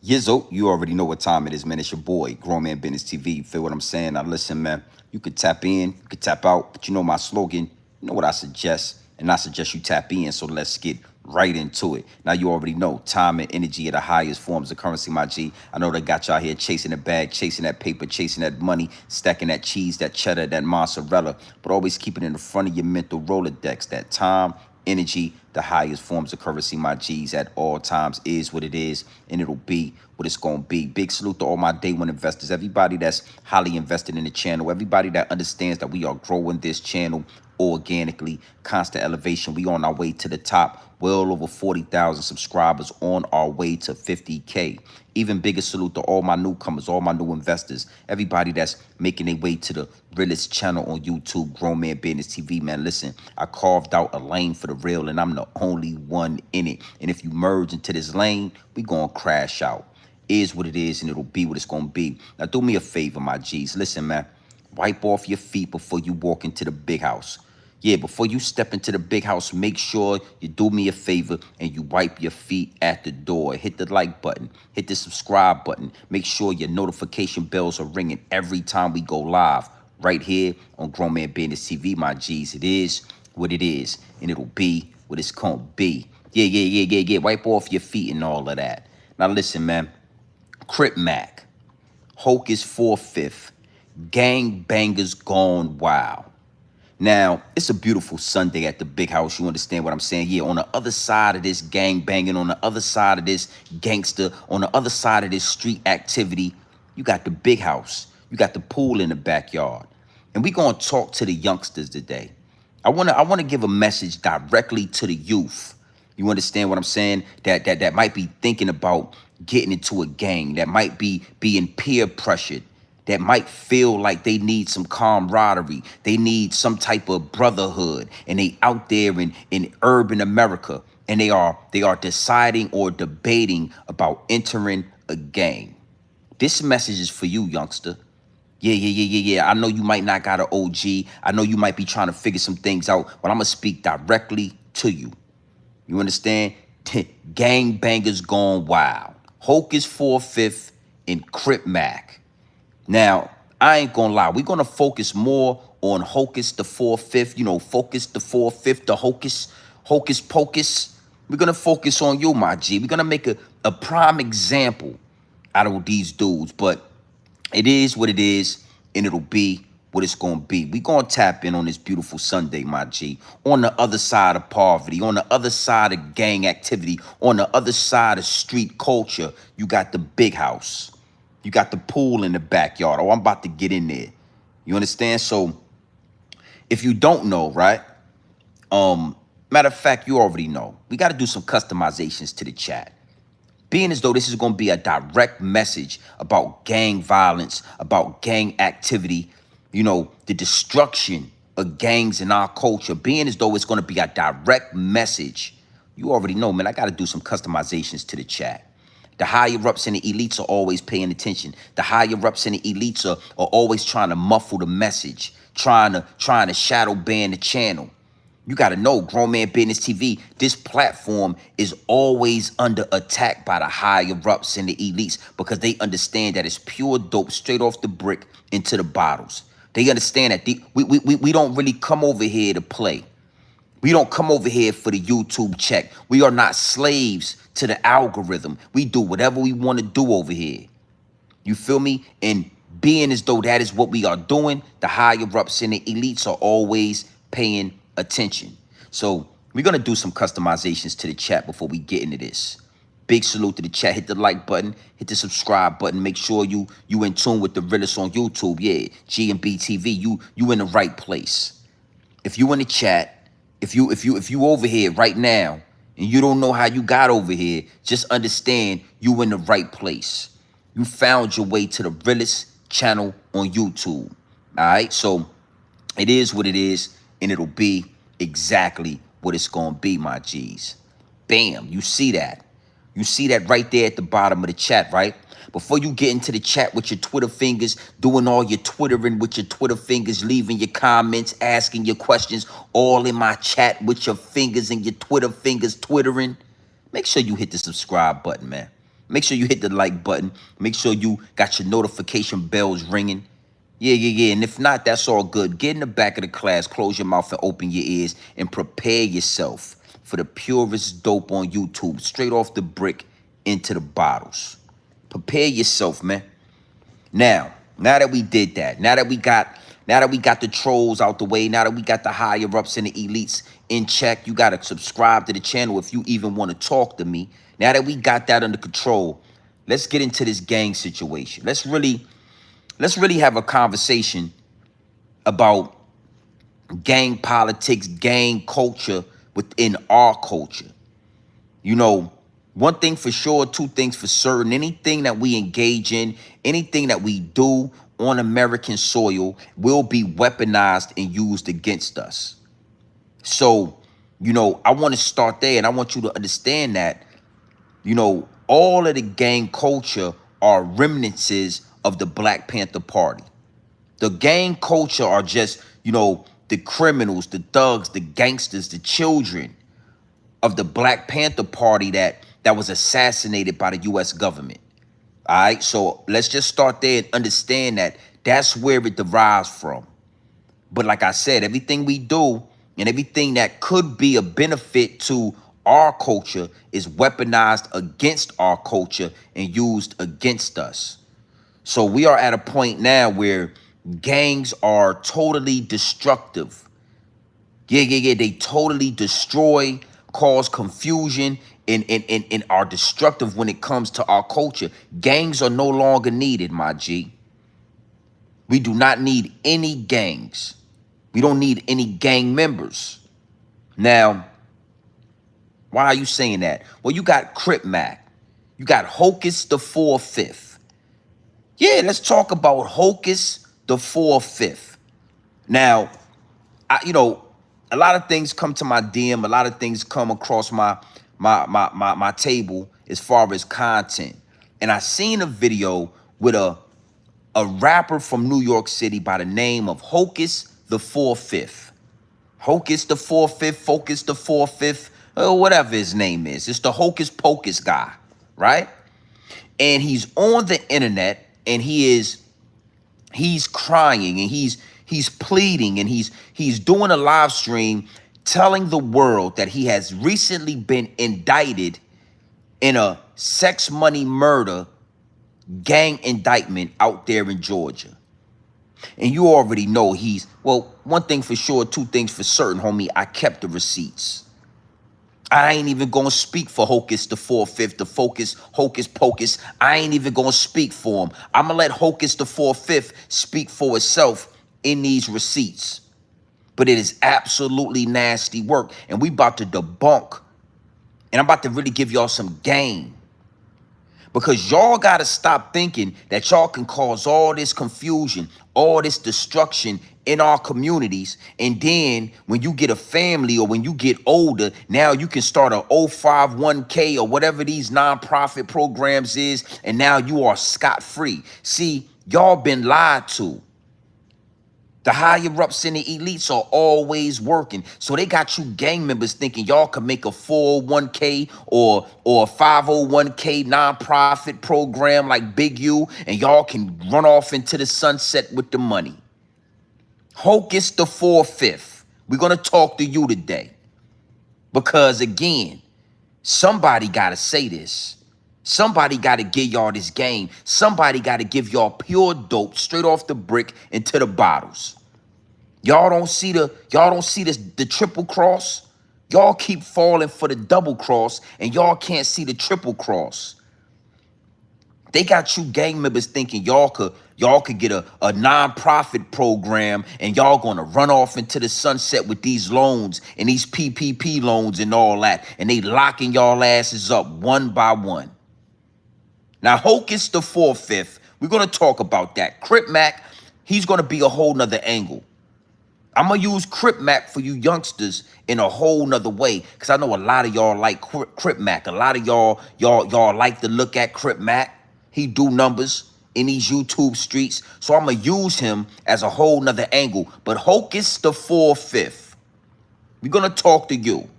Yizzo, you already know what time it is, man. It's your boy, Grown Man Business TV. You feel what I'm saying? Now listen, man. You could tap in, you could tap out, but you know my slogan. You know what I suggest, and I suggest you tap in. So let's get right into it. Now you already know time and energy are the highest forms of currency, my G. I know they got y'all here chasing the bag, chasing that paper, chasing that money, stacking that cheese, that cheddar, that mozzarella, but always keep it in the front of your mental Rolodex. That time, energy, the highest forms of currency, my G's, at all times is what it is, and it'll be what it's gonna be. Big salute to all my day one investors, everybody that's highly invested in the channel, everybody that understands that we are growing this channel organically, constant elevation. We on our way to the top, well over 40,000 subscribers, on our way to 50K. Even bigger salute to all my newcomers, all my new investors, everybody that's making their way to the Realest channel on YouTube, Grown Man Business TV, man. Listen, I carved out a lane for the real, and I'm the only one in it. And if you merge into this lane, we gonna crash out. Is what it is, and it'll be what it's gonna be. Now, do me a favor, my G's. Listen, man, wipe off your feet before you walk into the big house. Yeah, before you step into the big house, make sure you do me a favor and you wipe your feet at the door. Hit the like button, hit the subscribe button. Make sure your notification bells are ringing every time we go live right here on Grown Man Business TV, my G's. It is what it is, and it'll be what it's gonna be. Yeah. Wipe off your feet and all of that. Now listen, man. Crip Mac, Hocus 4/5, gang bangers gone wild. Now, it's a beautiful Sunday at the big house. You understand what I'm saying? Yeah, on the other side of this gang banging, on the other side of this gangster, on the other side of this street activity, you got the big house. You got the pool in the backyard. And we're going to talk to the youngsters today. I want to give a message directly to the youth. You understand what I'm saying? That might be thinking about getting into a gang, that might be being peer pressured, that might feel like they need some camaraderie, they need some type of brotherhood, and they out there in urban America, and they are deciding or debating about entering a gang. This message is for you, youngster. Yeah. I know you might not got an OG. I know you might be trying to figure some things out, but I'm gonna speak directly to you. You understand? Gang bangers gone wild. Hocus 4/5 and Crip Mac. Now, I ain't gonna lie. We're gonna focus more on Hocus the 4/5. You know, Focus the 4/5, the Hocus Pocus. We're gonna focus on you, my G. We're gonna make a prime example out of these dudes, but it is what it is, and it'll be what it's gonna be. We gonna tap in on this beautiful Sunday, my G. On the other side of poverty, on the other side of gang activity, on the other side of street culture, you got the big house. You got the pool in the backyard. Oh, I'm about to get in there. You understand? So if you don't know, right? Matter of fact, you already know. We got to do some customizations to the chat. Being as though this is going to be a direct message about gang violence, about gang activity, you know, the destruction of gangs in our culture, being as though it's going to be a direct message. You already know, man, I got to do some customizations to the chat. The higher ups and the elites are always paying attention. The higher ups and the elites are always trying to muffle the message, trying to shadow ban the channel. You got to know, Grown Man Business TV, this platform is always under attack by the higher ups and the elites because they understand that it's pure dope straight off the brick into the bottles. They understand that we don't really come over here to play. We don't come over here for the YouTube check. We are not slaves to the algorithm. We do whatever we want to do over here. You feel me? And being as though that is what we are doing, the higher ups and the elites are always paying attention. So we're going to do some customizations to the chat before we get into this. Big salute to the chat. Hit the like button, hit the subscribe button. Make sure you in tune with the Realest on YouTube. Yeah, G&B TV. You in the right place. If you in the chat, if you over here right now and you don't know how you got over here, just understand you in the right place. You found your way to the Realest channel on YouTube. All right, so it is what it is, and it'll be exactly what it's gonna be, my G's. Bam, you see that. You see that right there at the bottom of the chat, right? Before you get into the chat with your Twitter fingers, doing all your Twittering with your Twitter fingers, leaving your comments, asking your questions, all in my chat with your fingers and your Twitter fingers twittering, make sure you hit the subscribe button, man. Make sure you hit the like button. Make sure you got your notification bells ringing. Yeah. And if not, that's all good. Get in the back of the class, close your mouth and open your ears, and prepare yourself for the purest dope on YouTube, straight off the brick into the bottles. Prepare yourself, man. Now that we did that, now that we got the trolls out the way, now that we got the higher ups and the elites in check, you gotta subscribe to the channel if you even want to talk to me. Now that we got that under control, let's get into this gang situation. Let's really have a conversation about gang politics, gang culture within our culture. You know, one thing for sure, two things for certain. Anything that we engage in, anything that we do on American soil will be weaponized and used against us. So, you know, I want to start there, and I want you to understand that, you know, all of the gang culture are remnants of the Black Panther Party. The gang culture are just, you know, the criminals, the thugs, the gangsters, the children of the Black Panther Party that was assassinated by the U.S. government. All right, so let's just start there and understand that that's where it derives from. But like I said, everything we do and everything that could be a benefit to our culture is weaponized against our culture and used against us. So we are at a point now where gangs are totally destructive. Yeah. They totally destroy, cause confusion, and are destructive when it comes to our culture. Gangs are no longer needed, my G. We do not need any gangs. We don't need any gang members. Now, why are you saying that? Well, you got Crip Mac. You got Hocus the 4/5. Yeah, let's talk about Hocus the 4/5. Now, you know, a lot of things come to my DM. A lot of things come across my table as far as content. And I seen a video with a rapper from New York City by the name of Hocus the 4/5. Hocus the 4/5, Focus the 4/5, or whatever his name is. It's the Hocus Pocus guy, right? And he's on the internet, and he's crying, and he's pleading, and he's doing a live stream telling the world that he has recently been indicted in a sex money murder gang indictment out there in Georgia. And you already know well, one thing for sure, two things for certain, homie. I kept the receipts. I ain't even gonna speak for Hocus the 4/5, the Focus, Hocus Pocus. I ain't even gonna speak for him. I'm gonna let Hocus the 4/5 speak for itself in these receipts. But it is absolutely nasty work. And we about to debunk. And I'm about to really give y'all some game. Because y'all got to stop thinking that y'all can cause all this confusion, all this destruction in our communities. And then when you get a family or when you get older, now you can start a 051k or whatever these nonprofit programs is. And now you are scot-free. See, y'all been lied to. The higher ups and the elites are always working. So they got you gang members thinking y'all can make a 401k or a 501k nonprofit program like Big U, and y'all can run off into the sunset with the money. Hocus the 4/5. We're going to talk to you today. Because again, somebody got to say this. Somebody got to give y'all this game. Somebody got to give y'all pure dope straight off the brick into the bottles. Y'all don't see the triple cross. Y'all keep falling for the double cross, and y'all can't see the triple cross. They got you gang members thinking y'all could get a nonprofit program, and y'all gonna run off into the sunset with these loans and these PPP loans and all that, and they locking y'all asses up one by one. Now, Hocus the 4/5, we're gonna talk about that. Crip Mac, he's gonna be a whole nother angle. I'm gonna use Crip Mac for you youngsters in a whole nother way, because I know a lot of y'all like Crip Mac. A lot of y'all like to look at Crip Mac. He do numbers in these YouTube streets, so I'm gonna use him as a whole nother angle. But Hocus the 4/5, we're gonna talk to you.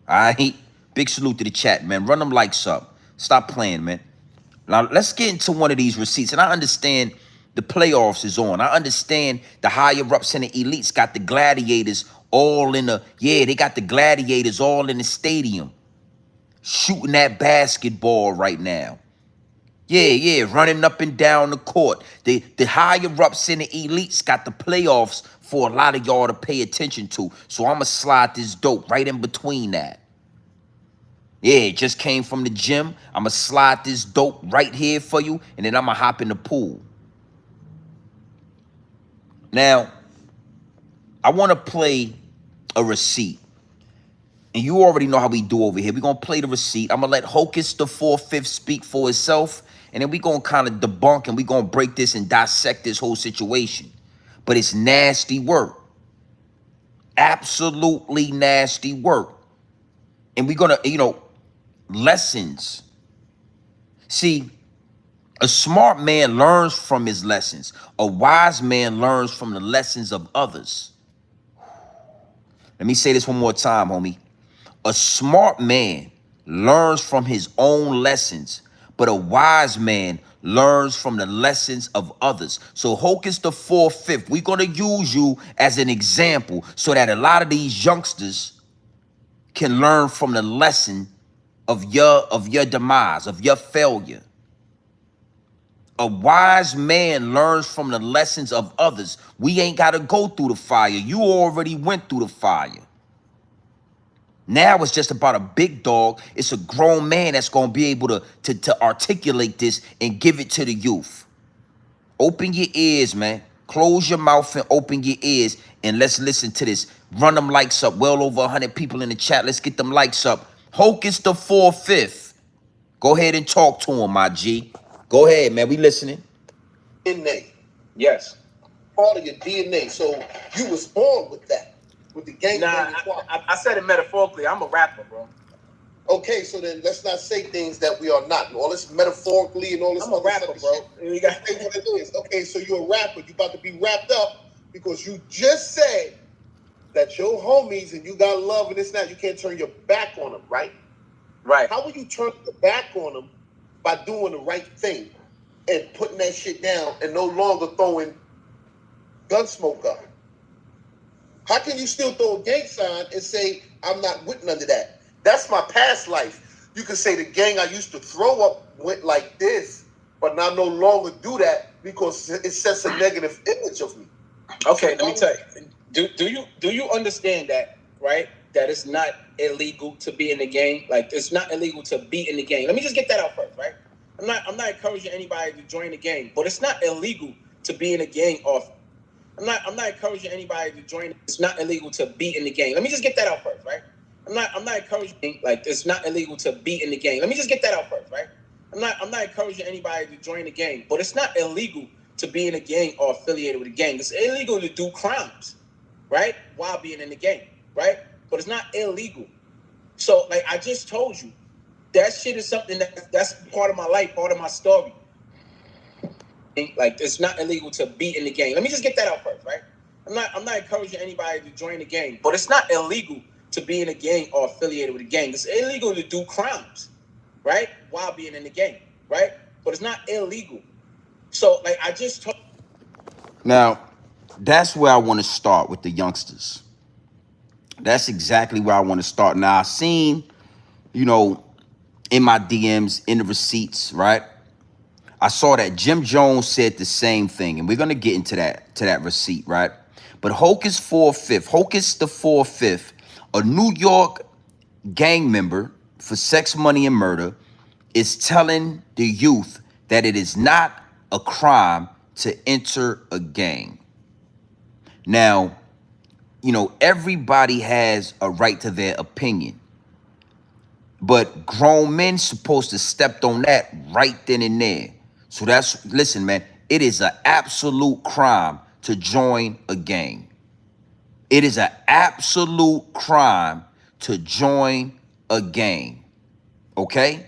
All right, big salute to the chat, man. Run them likes up. Stop playing, man. Now let's get into one of these receipts. And I understand the playoffs is on. I understand the higher ups and the elites got the gladiators all in the, yeah, they got the gladiators all in the stadium shooting that basketball right now. Yeah, running up and down the court. The higher ups and the elites got the playoffs for a lot of y'all to pay attention to. So I'ma slide this dope right in between that. Yeah, it just came from the gym. I'ma slide this dope right here for you, and then I'ma hop in the pool. Now, I wanna play a receipt. And you already know how we do over here. We're gonna play the receipt. I'm gonna let Hocus the 4/5 speak for itself, and then we're gonna kind of debunk and we're gonna break this and dissect this whole situation. But it's nasty work. Absolutely nasty work. And we're gonna, lessons. See, a smart man learns from his lessons. A wise man learns from the lessons of others. Let me say this one more time, homie. A smart man learns from his own lessons, but a wise man learns from the lessons of others. So Hocus the 4/5, we're gonna use you as an example so that a lot of these youngsters can learn from the lesson of your demise, of your failure. A wise man learns from the lessons of others. We ain't gotta go through the fire. You already went through the fire. Now it's just about a big dog. It's a grown man that's going to be able to articulate this and give it to the youth. Open your ears, man. Close your mouth and open your ears, and let's listen to this. Run them likes up. Well over 100 people in the chat. Let's get them likes up. Hocus the 4/5. Go ahead and talk to him, my G. Go ahead, man. We listening. DNA. Yes. Part of your DNA. So you was born with that. With the gang. Nah, I said it metaphorically. I'm a rapper, bro. Okay, so then let's not say things that we are not. All this metaphorically and all this I'm a rapper, bro. You got to say what it is. Okay, so you're a rapper. You about to be wrapped up because you just said that your homies and you got love and this and that. You can't turn your back on them, right? Right. How would you turn your back on them by doing the right thing and putting that shit down and no longer throwing gun smoke up? How can you still throw a gang sign and say, I'm not with none of that? That's my past life. You can say the gang I used to throw up went like this, but now no longer do that because it sets a negative image of me. Okay, let me tell you. Do you understand that, right? That it's not illegal to be in the gang. Like, it's not illegal to be in the gang. Let me just get that out first, right? I'm not encouraging anybody to join the gang, but it's not illegal to be in a gang off. I'm not encouraging anybody to join. It's not illegal to be in the gang. Let me just get that out first, right? I'm not encouraging, like, it's not illegal to be in the gang. Let me just get that out first, right? I'm not encouraging anybody to join the gang, but it's not illegal to be in a gang or affiliated with a gang. It's illegal to do crimes, right? While being in the gang, right? But it's not illegal. So, like I just told you, that shit is something that's part of my life, part of my story. Like, it's not illegal to be in the gang. Let me just get that out first, right? I'm not encouraging anybody to join the gang, but it's not illegal to be in a gang or affiliated with a gang. It's illegal to do crimes, right? While being in the gang, right? But it's not illegal. So, like I just told. Now, that's where I want to start with the youngsters. That's exactly where I want to start. Now, I've seen, in my DMs, in the receipts, right? I saw that Jim Jones said the same thing, and we're gonna get into that receipt, right? But Hocus 4/5, Hocus the 4/5, a New York gang member for sex, money, and murder, is telling the youth that it is not a crime to enter a gang. Now, everybody has a right to their opinion, but grown men supposed to step on that right then and there. So listen, man, it is an absolute crime to join a gang. It is an absolute crime to join a gang. Okay?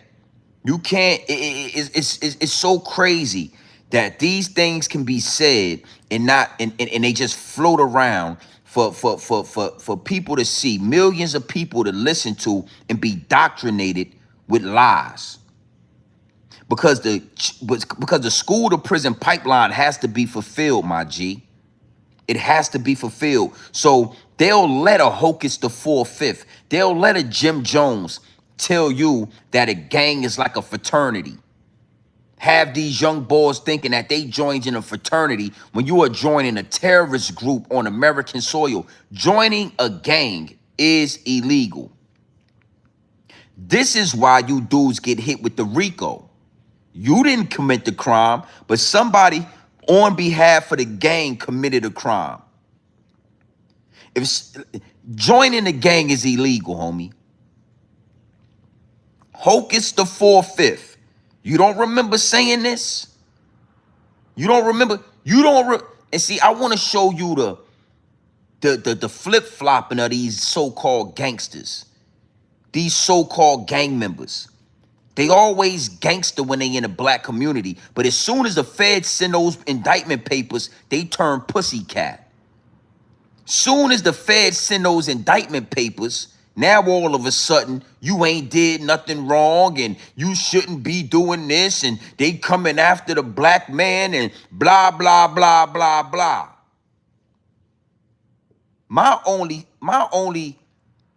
You can't, it's so crazy that these things can be said and they just float around for people to see, millions of people to listen to and be indoctrinated with lies. because the school to prison pipeline has to be fulfilled, my G. It has to be fulfilled. So they'll let a Hocus the 4/5. They'll let a Jim Jones tell you that a gang is like a fraternity. Have these young boys thinking that they joined in a fraternity when you are joining a terrorist group on American soil. Joining a gang is illegal. This is why you dudes get hit with the RICO. You didn't commit the crime, but somebody on behalf of the gang committed a crime. If joining the gang is illegal, homie. Hocus the 4/5. You don't remember saying this? You don't remember? And see, I want to show you the flip-flopping of these so-called gangsters. These so-called gang members. They always gangster when they in a black community, but as soon as the feds send those indictment papers, they turn pussycat. Soon as the feds send those indictment papers, now all of a sudden you ain't did nothing wrong and you shouldn't be doing this, and they coming after the black man and blah, blah, blah, blah, blah. My only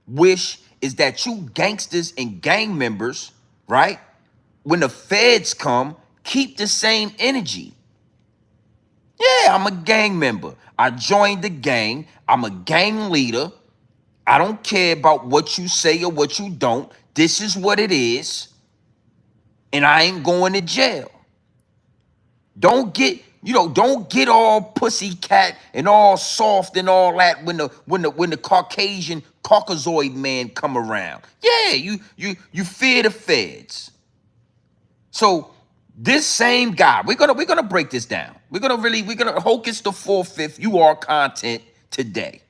wish is that you gangsters and gang members, right? When the feds come, keep the same energy. Yeah, I'm a gang member. I joined the gang. I'm a gang leader. I don't care about what you say or what you don't. This is what it is. And I ain't going to jail. Don't get all pussycat and all soft and all that when the Caucasian Caucasoid man come around. Yeah, you fear the feds. So this same guy, we're gonna break this down. We're gonna Hocus the 4/5. You are content today.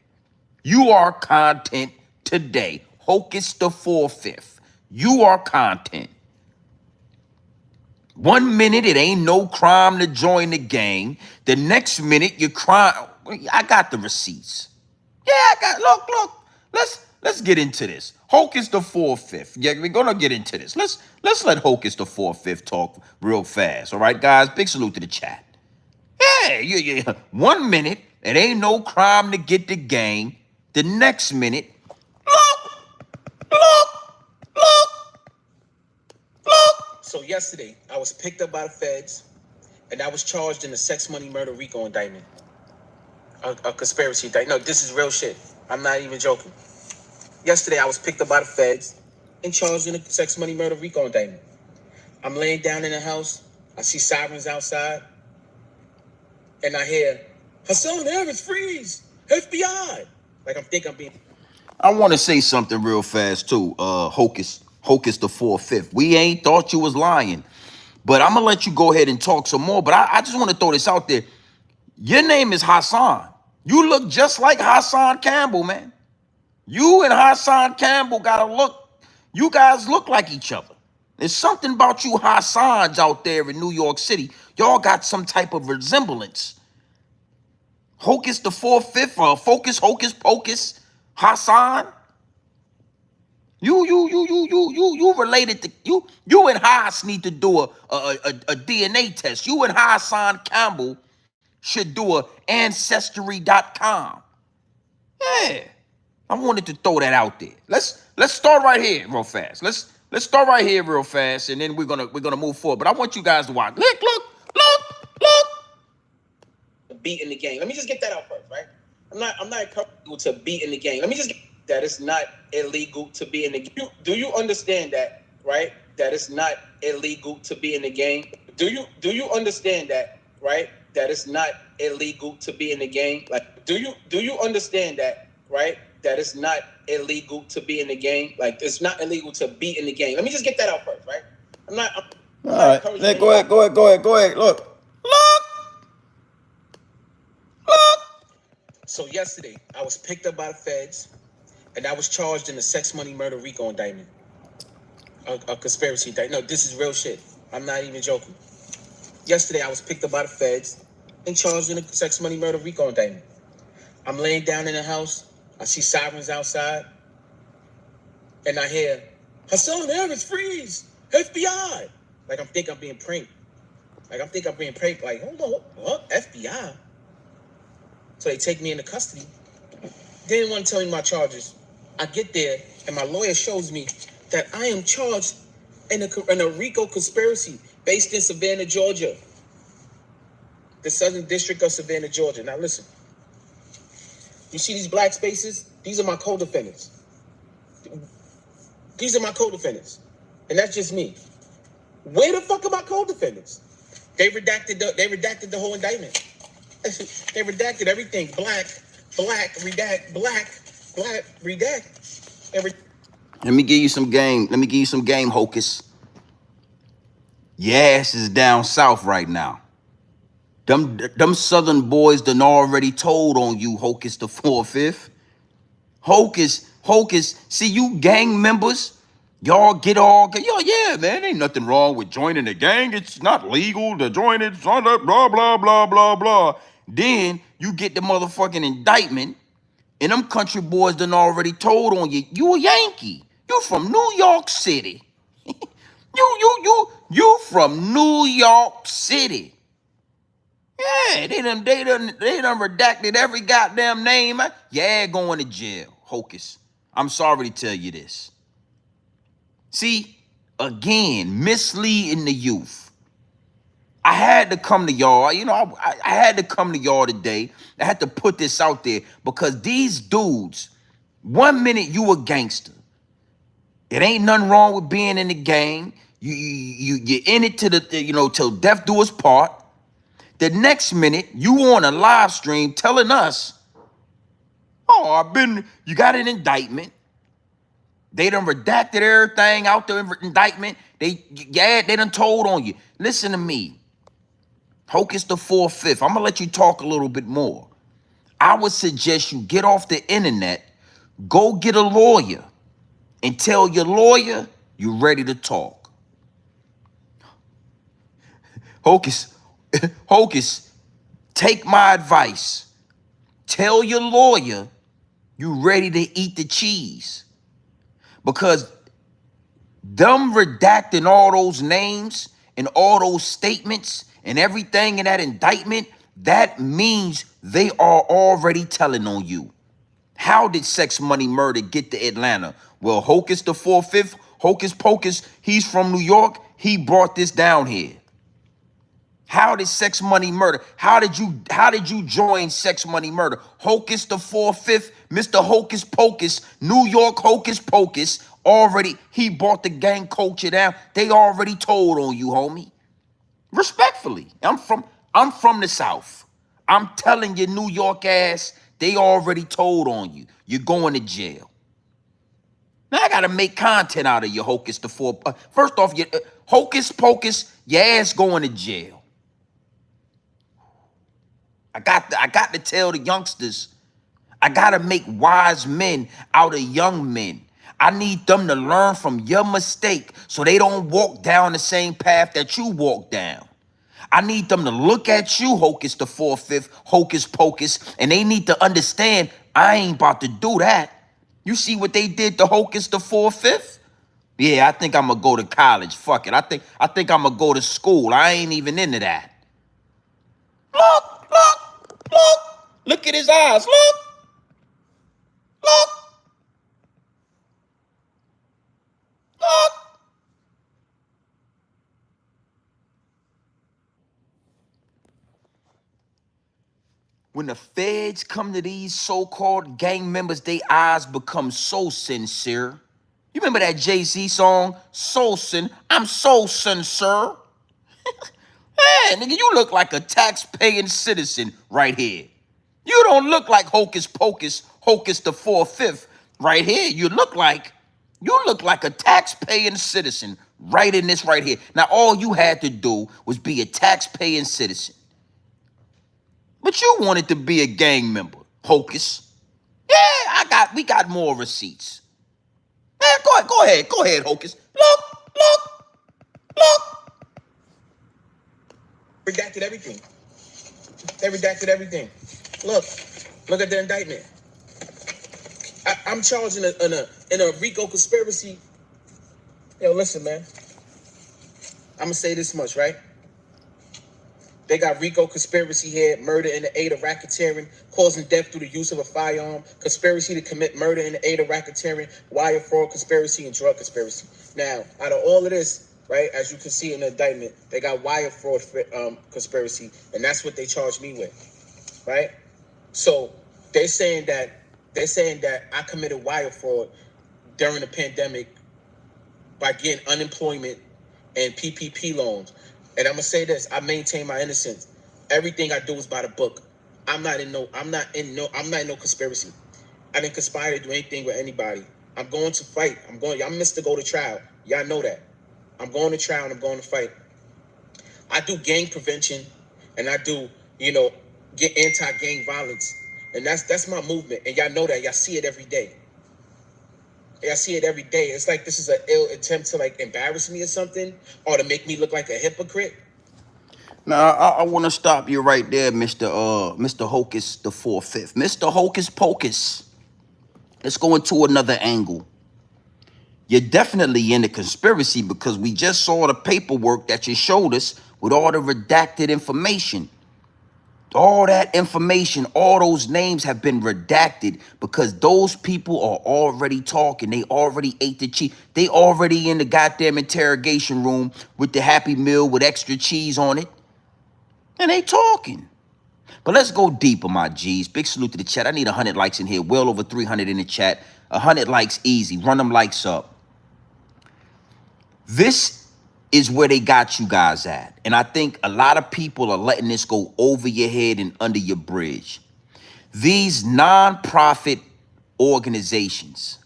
You are content today. Hocus the 4/5. You are content. 1 minute it ain't no crime to join the gang. The next minute you're crying. I got the receipts. Yeah, I got. Look. Let's get into this. Hocus the 4/5. Yeah, we're gonna get into this. Let's let Hocus the 4/5 talk real fast. All right, guys. Big salute to the chat. Yeah. 1 minute it ain't no crime to get the gang. The next minute, look. So yesterday, I was picked up by the feds, and I was charged in a sex, money, murder, RICO indictment. A conspiracy indictment. No, this is real shit. I'm not even joking. Yesterday, I was picked up by the feds and charged in a sex, money, murder, RICO indictment. I'm laying down in the house. I see sirens outside. And I hear, Hassan Harris, freeze! FBI! Like I'm being... I want to say something real fast, too. Hocus the 4/5. We ain't thought you was lying. But I'm going to let you go ahead and talk some more. But I just want to throw this out there. Your name is Hassan. You look just like Hassan Campbell, man. You and Hassan Campbell you guys look like each other. There's something about you Hassans out there in New York City. Y'all got some type of resemblance. Hocus the 4/5, Focus, Hocus Pocus, Hassan. You related to you and Haas need to do a DNA test. You and Hassan Campbell should do a ancestry.com. Yeah. I wanted to throw that out there. Let's start right here real fast. Let's start right here real fast, and then we're gonna move forward. But I want you guys to watch. Look. Beat in the game. Let me just get that out first, right? I'm not comfortable to be in the game. Let me just get that it's not illegal to be in the game. Do you understand that, right? That it's not illegal to be in the game. Do you understand that, right? That it's not illegal to be in the game. Like, do you understand that, right? That it's not illegal to be in the game. Like, it's not illegal to be in the game. Let me just get that out first, right? I'm not all right. Go ahead. Look. So yesterday, I was picked up by the feds, and I was charged in a sex, money, murder, RICO indictment. A conspiracy indictment. No, this is real shit. I'm not even joking. Yesterday, I was picked up by the feds and charged in a sex, money, murder, RICO indictment. I'm laying down in the house. I see sirens outside. And I hear, Hassan Harris, freeze! FBI! Like I'm think I'm being pranked. Like hold on, what? FBI? So they take me into custody. They didn't want to tell me my charges. I get there, and my lawyer shows me that I am charged in a RICO conspiracy based in Savannah, Georgia. The Southern District of Savannah, Georgia. Now listen. You see these black spaces? These are my co-defendants. These are my co-defendants. And that's just me. Where the fuck are my co-defendants? They redacted the whole indictment. They redacted everything. Black, redact, black, redact. Let me give you some game, Hocus. Your ass is down south right now. Them southern boys done already told on you, Hocus the 4/5. Hocus, see you gang members, y'all get all, yo, yeah, man, ain't nothing wrong with joining a gang. It's not legal to join it, blah, blah, blah, blah, blah. Then you get the motherfucking indictment, and them country boys done already told on you. You a Yankee. You from New York City. You from New York City. Yeah, they done redacted every goddamn name. Yeah, going to jail, Hocus. I'm sorry to tell you this. See, again, misleading the youth. I had to come to y'all. You know, I had to come to y'all today. I had to put this out there because these dudes, 1 minute you a gangster. It ain't nothing wrong with being in the gang. You're in it to till death do us part. The next minute, you on a live stream telling us, you got an indictment. They done redacted everything out the indictment. They done told on you. Listen to me. Hocus the 4/5. I'm going to let you talk a little bit more. I would suggest you get off the internet, go get a lawyer, and tell your lawyer you're ready to talk. Hocus, take my advice. Tell your lawyer you ready to eat the cheese. Because them redacting all those names and all those statements and everything in that indictment, that means they are already telling on you. How did Sex Money Murder get to Atlanta? Well, Hocus the 4/5, Hocus Pocus, he's from New York. He brought this down here. How did Sex Money Murder? How did you join Sex Money Murder? Hocus the 4/5, Mr. Hocus Pocus, New York Hocus Pocus, he brought the gang culture down. They already told on you, homie. Respectfully, I'm from the South. I'm telling you, New York ass, they already told on you. You're going to jail. Now I gotta make content out of you, Hocus the 4. First off, Hocus Pocus, your ass going to jail. I got to tell the youngsters, I gotta make wise men out of young men. I need them to learn from your mistake so they don't walk down the same path that you walk down. I need them to look at you, Hocus the 4/5, Hocus Pocus, and they need to understand I ain't about to do that. You see what they did to Hocus the 4/5? Yeah, I think I'm gonna go to college. Fuck it. I think I'm gonna go to school. I ain't even into that. Look at his eyes. Look. When the feds come to these so-called gang members, their eyes become so sincere. You remember that Jay-Z song, So Sin? I'm so sincere. Hey, nigga, you look like a tax-paying citizen right here. You don't look like Hocus Pocus, Hocus the 4/5 right here. You look like a tax-paying citizen right in this right here. Now, all you had to do was be a tax-paying citizen. But you wanted to be a gang member, Hocus. Yeah, we got more receipts. Yeah, go ahead, Hocus. Look. Redacted everything. They redacted everything. Look at the indictment. I'm charged in a RICO conspiracy. Yo, listen, man. I'm gonna say this much, right? They got RICO conspiracy here, murder in the aid of racketeering, causing death through the use of a firearm, conspiracy to commit murder in the aid of racketeering, wire fraud conspiracy, and drug conspiracy. Now, out of all of this, right, as you can see in the indictment, they got wire fraud conspiracy, and that's what they charged me with, right? So they're saying that I committed wire fraud during the pandemic by getting unemployment and PPP loans. And I'm gonna say this: I maintain my innocence. Everything I do is by the book. I'm not in no conspiracy. I didn't conspire to do anything with anybody. I'm going to fight. I'm missed to go to trial. Y'all know that. I'm going to trial and I'm going to fight. I do gang prevention, and I do, get anti-gang violence, and that's my movement. And y'all know that. Y'all see it every day. I see it every day. It's like this is an ill attempt to like embarrass me or something, or to make me look like a hypocrite. Now, I want to stop you right there, Mr. Hocus the 4/5. Mr. Hocus Pocus. Let's go into another angle. You're definitely in the conspiracy because we just saw the paperwork that you showed us with all the redacted information. All that information, all those names have been redacted because those people are already talking. They already ate the cheese. They already in the goddamn interrogation room with the Happy Meal with extra cheese on it. And they talking. But let's go deeper, my G's. Big salute to the chat. I need 100 likes in here. Well over 300 in the chat. 100 likes easy. Run them likes up. This is where they got you guys at. And I think a lot of people are letting this go over your head and under your bridge. These nonprofit organizations.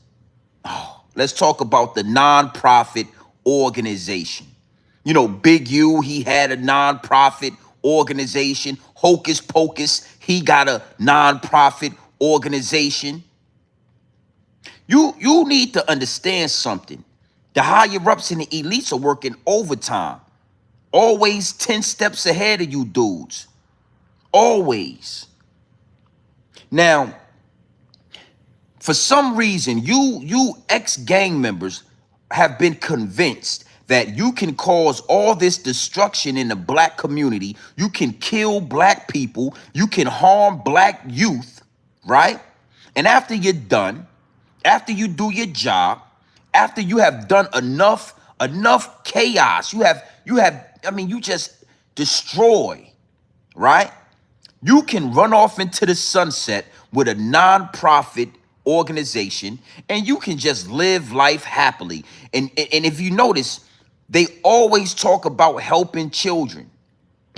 Oh, let's talk about the nonprofit organization. Big U, he had a nonprofit organization. Hocus Pocus, he got a nonprofit organization. You need to understand something. The higher-ups and the elites are working overtime. Always 10 steps ahead of you dudes. Always. Now, for some reason, you ex-gang members have been convinced that you can cause all this destruction in the black community. You can kill black people. You can harm black youth, right? And after you're done, after you do your job, after you have done enough chaos, you just destroy, right? You can run off into the sunset with a nonprofit organization and you can just live life happily. And if you notice, they always talk about helping children.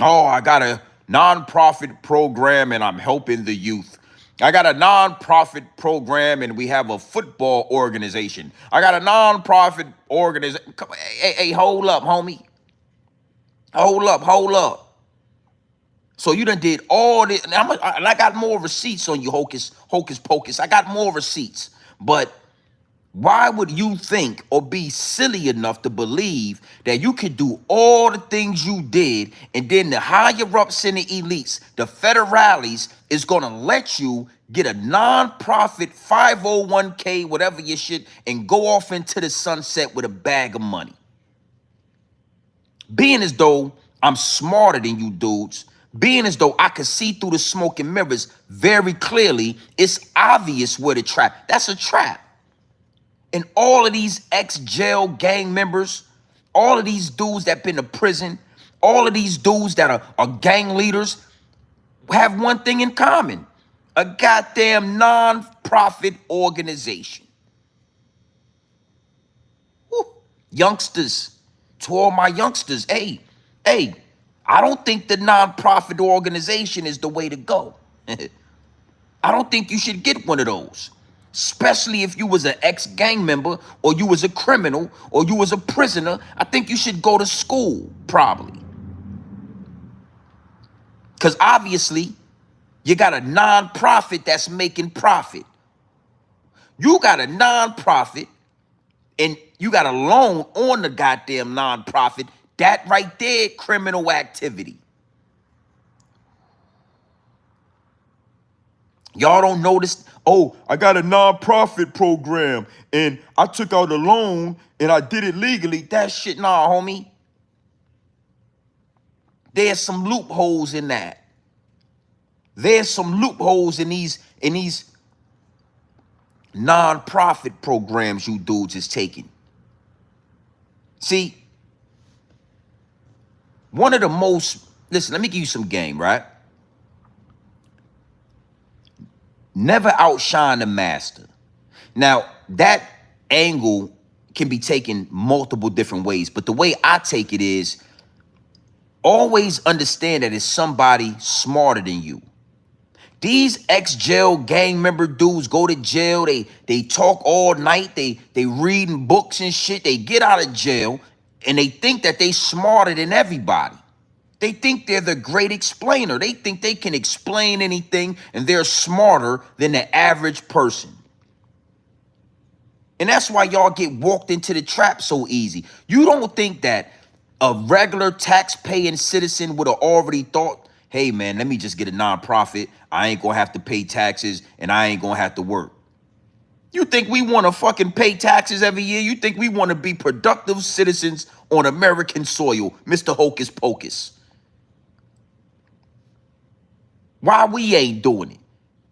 Oh, I got a nonprofit program and I'm helping the youth. I got a nonprofit program and we have a football organization. I got a nonprofit organization. Hey, hold up, homie. Hold up. So you done did all this. And I got more receipts on you, Hocus Pocus. I got more receipts. But why would you think or be silly enough to believe that you could do all the things you did and then the higher-ups and the elites, the federales, is going to let you get a nonprofit 501k, whatever your shit, and go off into the sunset with a bag of money? Being as though I'm smarter than you dudes, being as though I could see through the smoke and mirrors very clearly, it's obvious where the trap. That's a trap. And all of these ex-jail gang members, all of these dudes that been to prison, all of these dudes that are gang leaders have one thing in common: a goddamn non-profit organization. Woo. Youngsters, to all my youngsters, hey, I don't think the non-profit organization is the way to go. I don't think you should get one of those. Especially if you was an ex-gang member or you was a criminal or you was a prisoner. I think you should go to school, probably. Because obviously, you got a nonprofit that's making profit. You got a nonprofit and you got a loan on the goddamn nonprofit. That right there, criminal activity. Y'all don't notice, oh, I got a nonprofit program and I took out a loan and I did it legally. That shit, nah, homie. There's some loopholes in that. There's some loopholes in these non-profit programs you dudes is taking. See, one of the most, listen, let me give you some game, right? Never outshine the master. Now, that angle can be taken multiple different ways, but the way I take it is always understand that it's somebody smarter than you. These ex-jail gang member dudes go to jail, they talk all night, they reading books and shit, they get out of jail, and they think that they smarter than everybody. They think they're the great explainer. They think they can explain anything, and they're smarter than the average person. And that's why y'all get walked into the trap so easy. You don't think that a regular tax-paying citizen would have already thought, hey, man, let me just get a nonprofit. I ain't going to have to pay taxes, and I ain't going to have to work. You think we want to fucking pay taxes every year? You think we want to be productive citizens on American soil, Mr. Hocus Pocus? Why we ain't doing it?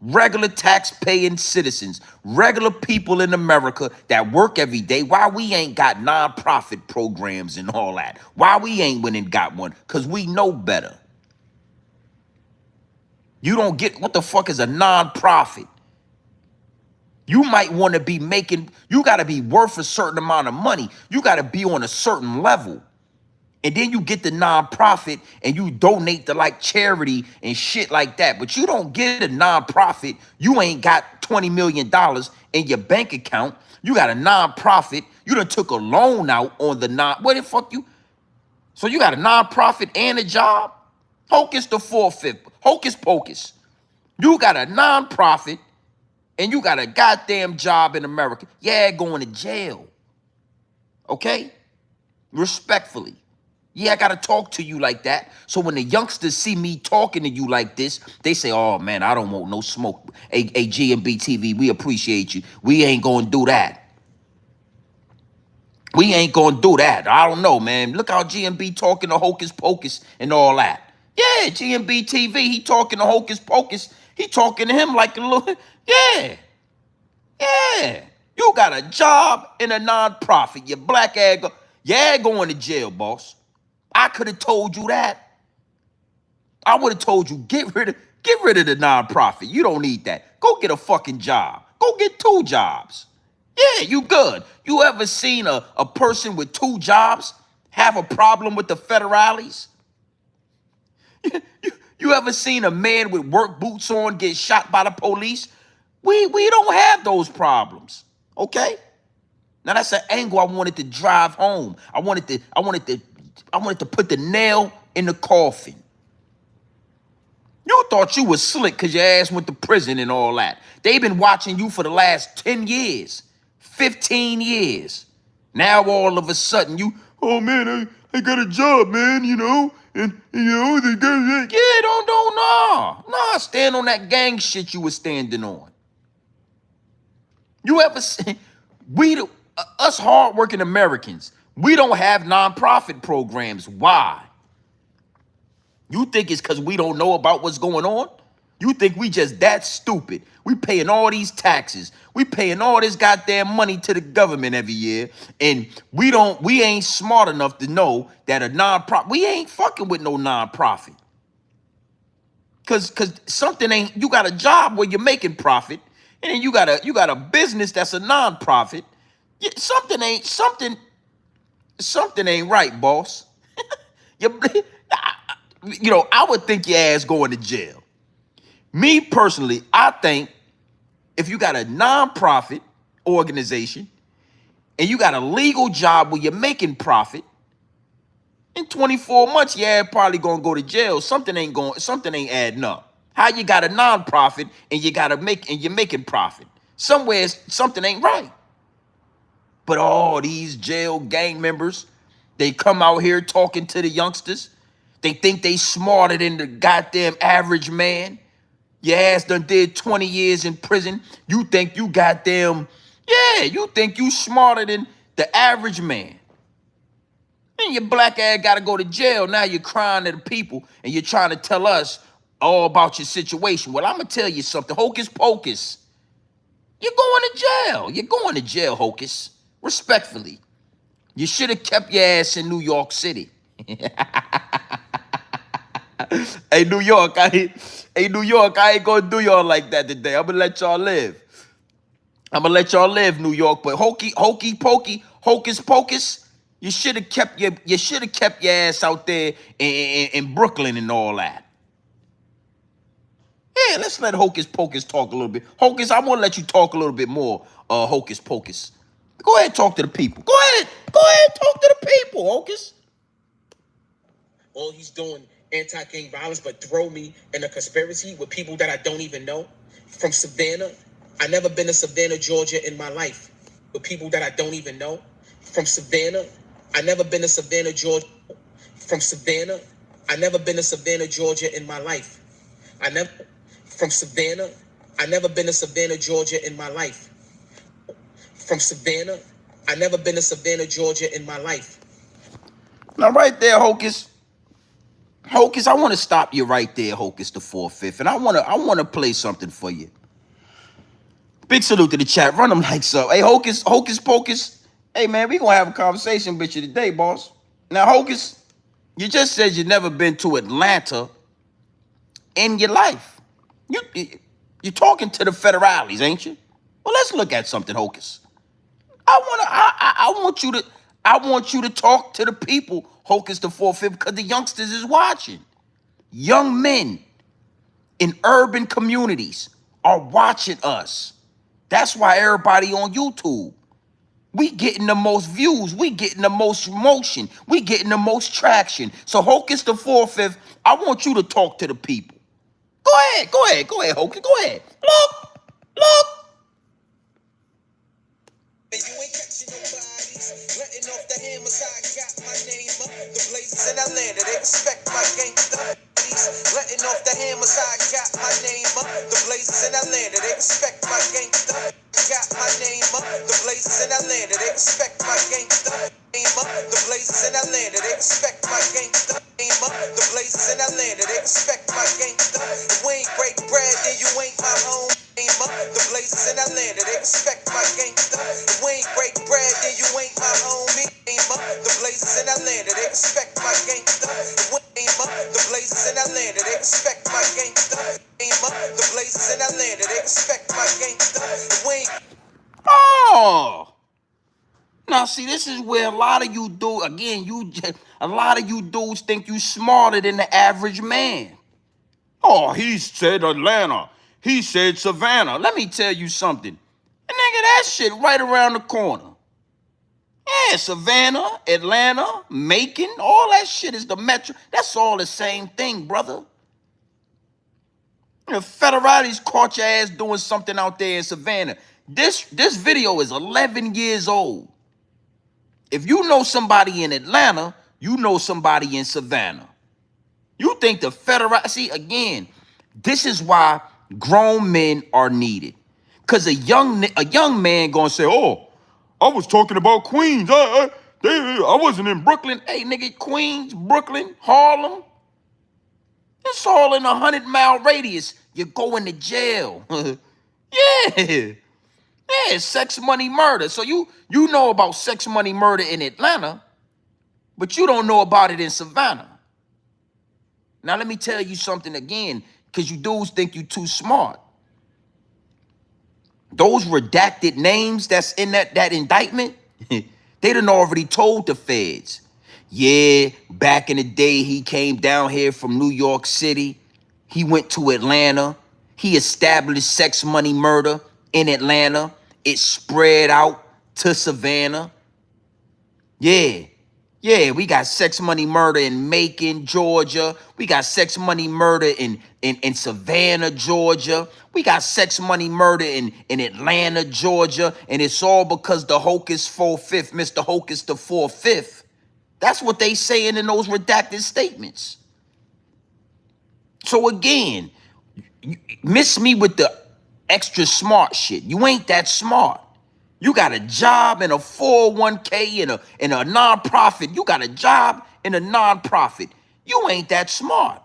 Regular tax-paying citizens, regular people in America that work every day, why we ain't got nonprofit programs and all that? Why we ain't went and got one? Because we know better. You don't get what the fuck is a nonprofit. You might want to be making, you got to be worth a certain amount of money. You got to be on a certain level. And then you get the nonprofit and you donate to like charity and shit like that. But you don't get a nonprofit. You ain't got $20 million in your bank account. You got a nonprofit. You done took a loan out on the what the fuck you? So you got a nonprofit and a job? Hocus the 4/5. Hocus Pocus. You got a nonprofit and you got a goddamn job in America. Yeah, going to jail. Okay? Respectfully. Yeah, I got to talk to you like that. So when the youngsters see me talking to you like this, they say, oh, man, I don't want no smoke. Hey, GMB TV, we appreciate you. We ain't going to do that. We ain't going to do that. I don't know, man. Look how GMB talking to Hocus Pocus and all that. Yeah, GMB TV, he talking to Hocus Pocus. He talking to him like a little, yeah. Yeah. You got a job in a nonprofit. You black ass, going to jail, boss. I could have told you that. I would have told you, get rid of the nonprofit. You don't need that. Go get a fucking job. Go get 2 jobs. Yeah, you good. You ever seen a person with 2 jobs have a problem with the federales? You ever seen a man with work boots on get shot by the police? We don't have those problems. Okay? Now that's an angle I wanted to drive home. I wanted to put the nail in the coffin. You thought you was slick because your ass went to prison and all that. They've been watching you for the last 10 years, 15 years. Now all of a sudden you, oh man, I got a job, man, you know, and you know, yeah, nah, stand on that gang shit you was standing on. You ever see, us hardworking Americans, we don't have nonprofit programs. Why? You think it's because we don't know about what's going on? You think we just that stupid? We paying all these taxes. We paying all this goddamn money to the government every year. And we ain't smart enough to know that a nonprofit, we ain't fucking with no nonprofit. Cause something ain't, you got a job where you're making profit, and then you got a business that's a nonprofit. Yeah, something ain't right, boss. I would think your ass going to jail. Me personally, I think if you got a nonprofit organization and you got a legal job where you're making profit, in 24 months, your ass probably gonna go to jail. Something ain't adding up. How you got a nonprofit and you're making profit? Somewhere something ain't right. But all these jail gang members, they come out here talking to the youngsters. They think they smarter than the goddamn average man. Your ass done did 20 years in prison. You think you goddamn, yeah, you think you smarter than the average man. Then your black ass got to go to jail. Now you're crying to the people and you're trying to tell us all about your situation. Well, I'm going to tell you something. Hocus Pocus. You're going to jail. You're going to jail, Hocus. Respectfully. You should have kept your ass in New York City. Hey, New York, I ain't going to do y'all like that today. I'm going to let y'all live. New York. But hokey pokey, hocus pocus, you should have kept your ass out there in Brooklyn and all that. Yeah, let's let Hocus Pocus talk a little bit. Hocus, I'm gonna let you talk a little bit more. Hocus Pocus, go ahead, talk to the people. Go ahead, talk to the people, Hocus. All he's doing anti-gang violence, but throw me in a conspiracy with people that I don't even know. From Savannah, I never been to Savannah, Georgia in my life. With people that I don't even know. From Savannah, I never been to Savannah, Georgia. From Savannah, I never been to Savannah, Georgia in my life. From Savannah, I never been to Savannah, Georgia in my life. From Savannah, I never been to Savannah, Georgia in my life. Now, right there, Hocus, I want to stop you right there, Hocus the 4/5, and I want to play something for you. Big salute to the chat. Run them likes up. Hey, Hocus Pocus. Hey, man, we gonna have a conversation with you today, boss. Now, Hocus, you just said you never been to Atlanta in your life. You're talking to the federales, ain't you? Well, let's look at something, Hocus. I want you to talk to the people, Hocus the 4/5, because the youngsters is watching. Young men in urban communities are watching us. That's why everybody on YouTube. We getting the most views. We getting the most motion. We getting the most traction. So Hocus the 4/5, I want you to talk to the people. Go ahead, Hocus, go ahead. Look. You ain't catching nobodies, letting off the hammers. I got my name up. The blazers in Atlanta, they respect my gangsta. Letting off the hammers. I got my name up. The blazers in Atlanta, they respect my gangsta. Got my name up. The blazers in Atlanta, they respect my gangsta. Name up. The blazers in Atlanta, they respect my gangsta. Name up. The blazers in Atlanta, they respect my gangsta. If we ain't break bread, then you ain't my home. Name up. The blazers in Atlanta, they respect my gangsta. If we ain't break bread, then you ain't my homie. Name up. The blazers in Atlanta, they respect my gangsta. If we name up. The blazers in Atlanta, they respect my gangsta. Name up. The blazers in Atlanta, they respect my gangsta. If we ain't. Oh. Now, see, this is where a lot of you dudes think you smarter than the average man. Oh, he said Atlanta. He said Savannah. Let me tell you something. And nigga, that shit right around the corner. Yeah, Savannah, Atlanta, Macon, all that shit is the metro. That's all the same thing, brother. The federales caught your ass doing something out there in Savannah. This video is 11 years old. If you know somebody in Atlanta, you know somebody in Savannah. You think the federal, see, again, this is why grown men are needed. Because a young man gonna say, oh, I was talking about Queens. I wasn't in Brooklyn. Hey, nigga, Queens, Brooklyn, Harlem. It's all in a 100-mile radius. You're going to jail. Yeah. Yeah, sex, money, murder. So you know about sex, money, murder in Atlanta, but you don't know about it in Savannah. Now, let me tell you something again, because you dudes think you too smart. Those redacted names that's in that indictment, they done already told the feds. Yeah, back in the day, he came down here from New York City. He went to Atlanta. He established sex, money, murder in Atlanta. It spread out to Savannah. Yeah, we got sex, money, murder in Macon, Georgia. We got sex, money, murder in Savannah, Georgia. We got sex, money, murder in Atlanta, Georgia. And it's all because the Hocus 4/5, Mr. Hocus the 4/5. That's what they saying in those redacted statements. So again, you miss me with the extra smart shit. You ain't that smart. You got a job in a 401k in a nonprofit. You got a job in a nonprofit. You ain't that smart.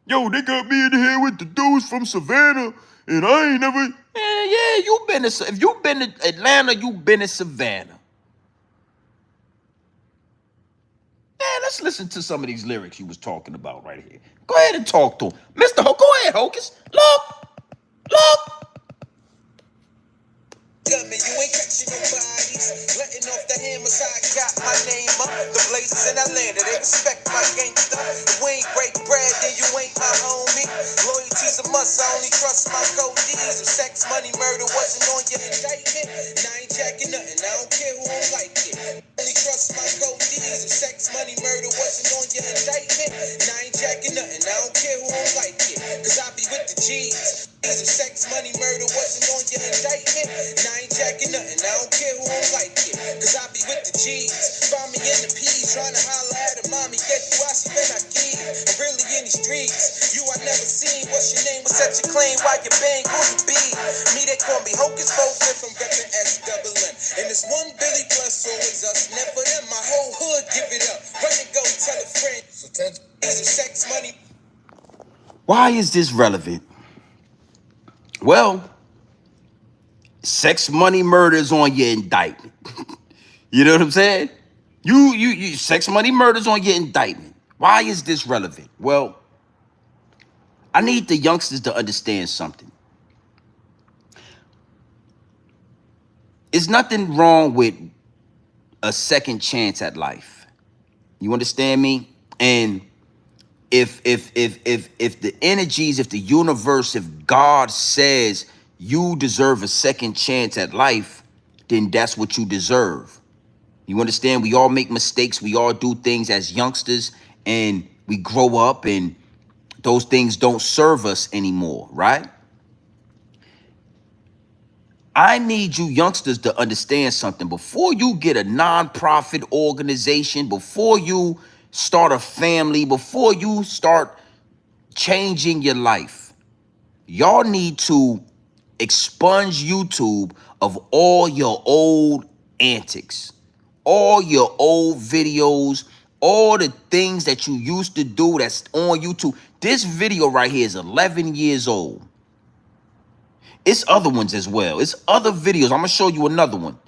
Yo, they got me in here with the dudes from Savannah, and I ain't never. Yeah, you been to. If you been to Atlanta, you been to Savannah. Man, let's listen to some of these lyrics you was talking about right here. Go ahead and talk to him, Mr. Ho. Go ahead, Hocus. Look. Gunman, you ain't catching no bodies. Letting off the hammers, I got my name up. The blazers in Atlanta, they respect my gangster. If we ain't break bread, then you ain't my homie. Loyalty's a must, I only trust my codees. If sex, money, murder wasn't on your indictment, and I ain't jacking nothing, I don't care who don't like it. Only trust my codees. If sex, money, murder wasn't on your indictment, and I ain't jacking nothing, I don't care who don't like it. Cause I be with the G's. If sex, money, murder wasn't on your indictment, and I ain't jacking nothing, I don't care who don't like it. Cause I be with the G's. Find me in the P's, trying to holler at a mommy, get you out, she been I keep. I'm really in the streets, you I never seen. What's your name, what's such a claim, why you bang, who you be? Me, they call me Hocus Pocus, I'm reppin' SWM. And it's one Billy plus always us, never them, my whole hood give it up. Run and go, tell a friend. So sex, money. Why is this relevant? Well, sex, money, murder is on your indictment. You know what I'm saying? You sex, money, murder's on your indictment. Why is this relevant? Well, I need the youngsters to understand something. There's nothing wrong with a second chance at life. You understand me? And if the energies, if the universe, if God says you deserve a second chance at life, then that's what you deserve. You understand? We all make mistakes. We all do things as youngsters, and we grow up, and those things don't serve us anymore, right? I need you youngsters to understand something. Before you get a nonprofit organization, before you start a family, before you start changing your life, y'all need to expunge YouTube of all your old antics, all your old videos, all the things that you used to do that's on YouTube. This video right here is 11 years old. It's other ones as well. It's other videos. I'm gonna show you another one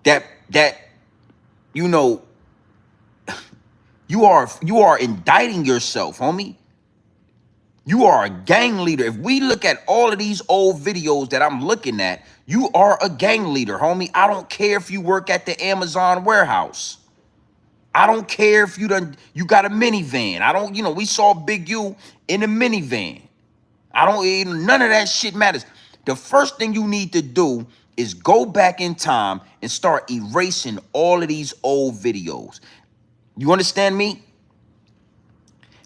that you know you are indicting yourself, homie. You are a gang leader. If we look at all of these old videos that I'm looking at, you are a gang leader, homie. I don't care if you work at the Amazon warehouse. I don't care if you got a minivan. I don't, we saw Big U in a minivan. None of that shit matters. The first thing you need to do is go back in time and start erasing all of these old videos. You understand me?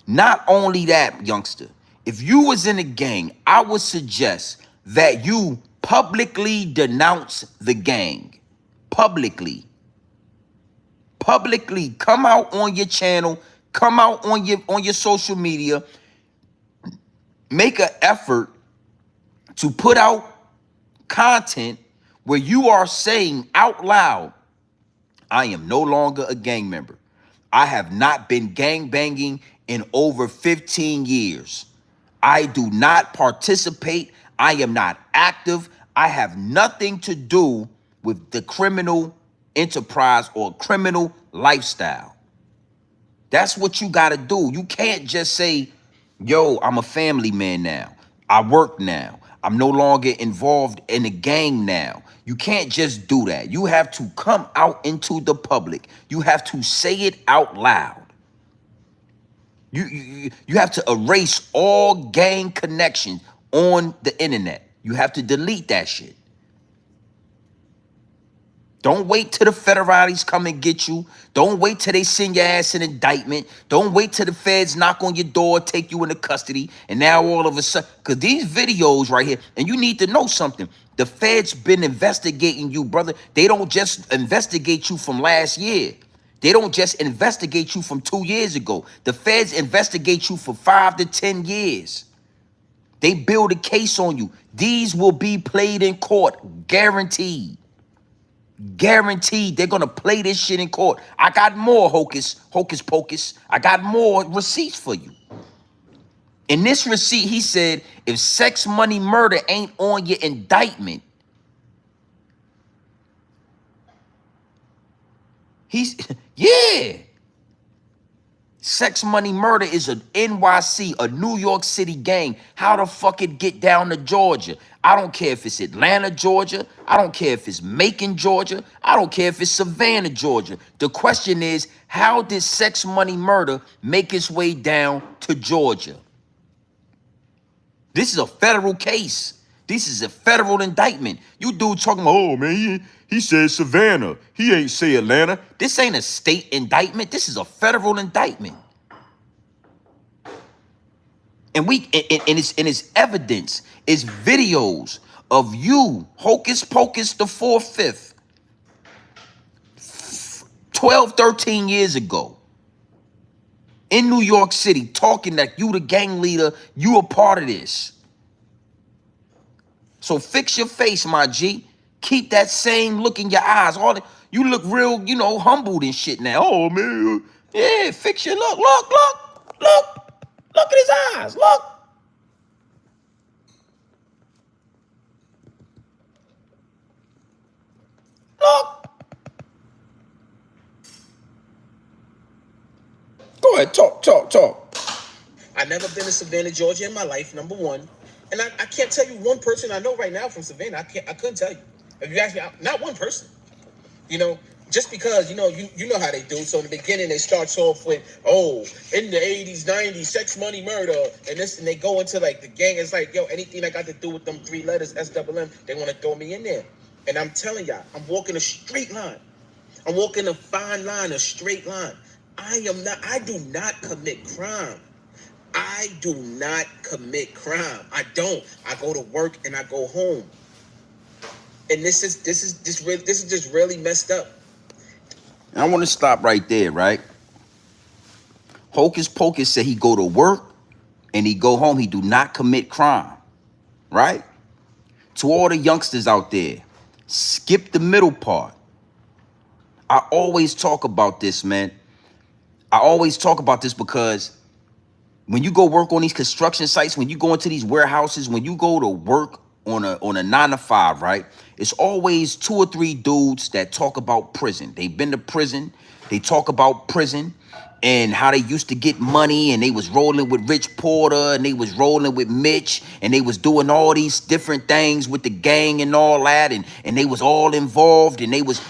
Not only that, youngster, if you was in a gang, I would suggest that you publicly denounce the gang. Publicly come out on your channel, come out on your social media, make an effort to put out content where you are saying out loud, I am no longer a gang member. I have not been gang banging in over 15 years. I do not participate. I am not active. I have nothing to do with the criminal enterprise or criminal lifestyle. That's what you got to do. You can't just say, yo, I'm a family man now. I work now. I'm no longer involved in a gang now. You can't just do that. You have to come out into the public. You have to say it out loud. You have to erase all gang connections on the internet. You have to delete that shit. Don't wait till the federales come and get you. Don't wait till they send your ass an indictment. Don't wait till the feds knock on your door, take you into custody, and now all of a sudden, because these videos right here, and you need to know something. The feds been investigating you, brother. They don't just investigate you from last year. They don't just investigate you from 2 years ago. The feds investigate you for 5 to 10 years. They build a case on you. These will be played in court, guaranteed. Guaranteed they're gonna play this shit in court. I got more hocus pocus. I got more receipts for you. In this receipt, he said, if sex, money, murder ain't on your indictment, he's, yeah. Sex, money, murder is a NYC, a New York City gang. How the fuck it get down to Georgia? I don't care if it's Atlanta, Georgia. I don't care if it's Macon, Georgia. I don't care if it's Savannah, Georgia. The question is, how did sex, money, murder make its way down to Georgia? This is a federal case. This is a federal indictment. You dude talking about, oh man, he said Savannah. He ain't say Atlanta. This ain't a state indictment. This is a federal indictment. And it's evidence. It's videos of you, Hocus Pocus the 4th, 12, 13 years ago. In New York City, talking that you the gang leader, you a part of this. So fix your face, my G. Keep that same look in your eyes. You look real, humbled and shit now. Oh, man. Yeah, fix your look. Look at his eyes. Look. Go ahead, talk. I've never been to Savannah, Georgia in my life, number one. And I can't tell you one person I know right now from Savannah. I couldn't tell you. If you ask me, not one person. Just because, you know how they do. So in the beginning, they starts off with, oh, in the 80s, 90s, sex, money, murder, and this, and they go into like the gang. It's like, yo, anything that got to do with them 3 letters, SWM, they want to throw me in there. And I'm telling y'all, I'm walking a straight line. I'm walking a fine line, a straight line. I do not commit crime. I do not commit crime. I don't. I go to work and I go home. And this is just really messed up. And I want to stop right there, right? Hocus Pocus said he go to work and he go home. He do not commit crime, right? To all the youngsters out there, skip the middle part. I always talk about this, man. I always talk about this because when you go work on these construction sites, when you go into these warehouses, when you go to work on a 9-to-5, right? It's always 2 or 3 dudes that talk about prison. They've been to prison. They talk about prison and how they used to get money, and they was rolling with Rich Porter, and they was rolling with Mitch, and they was doing all these different things with the gang and all that, and they was all involved, and they was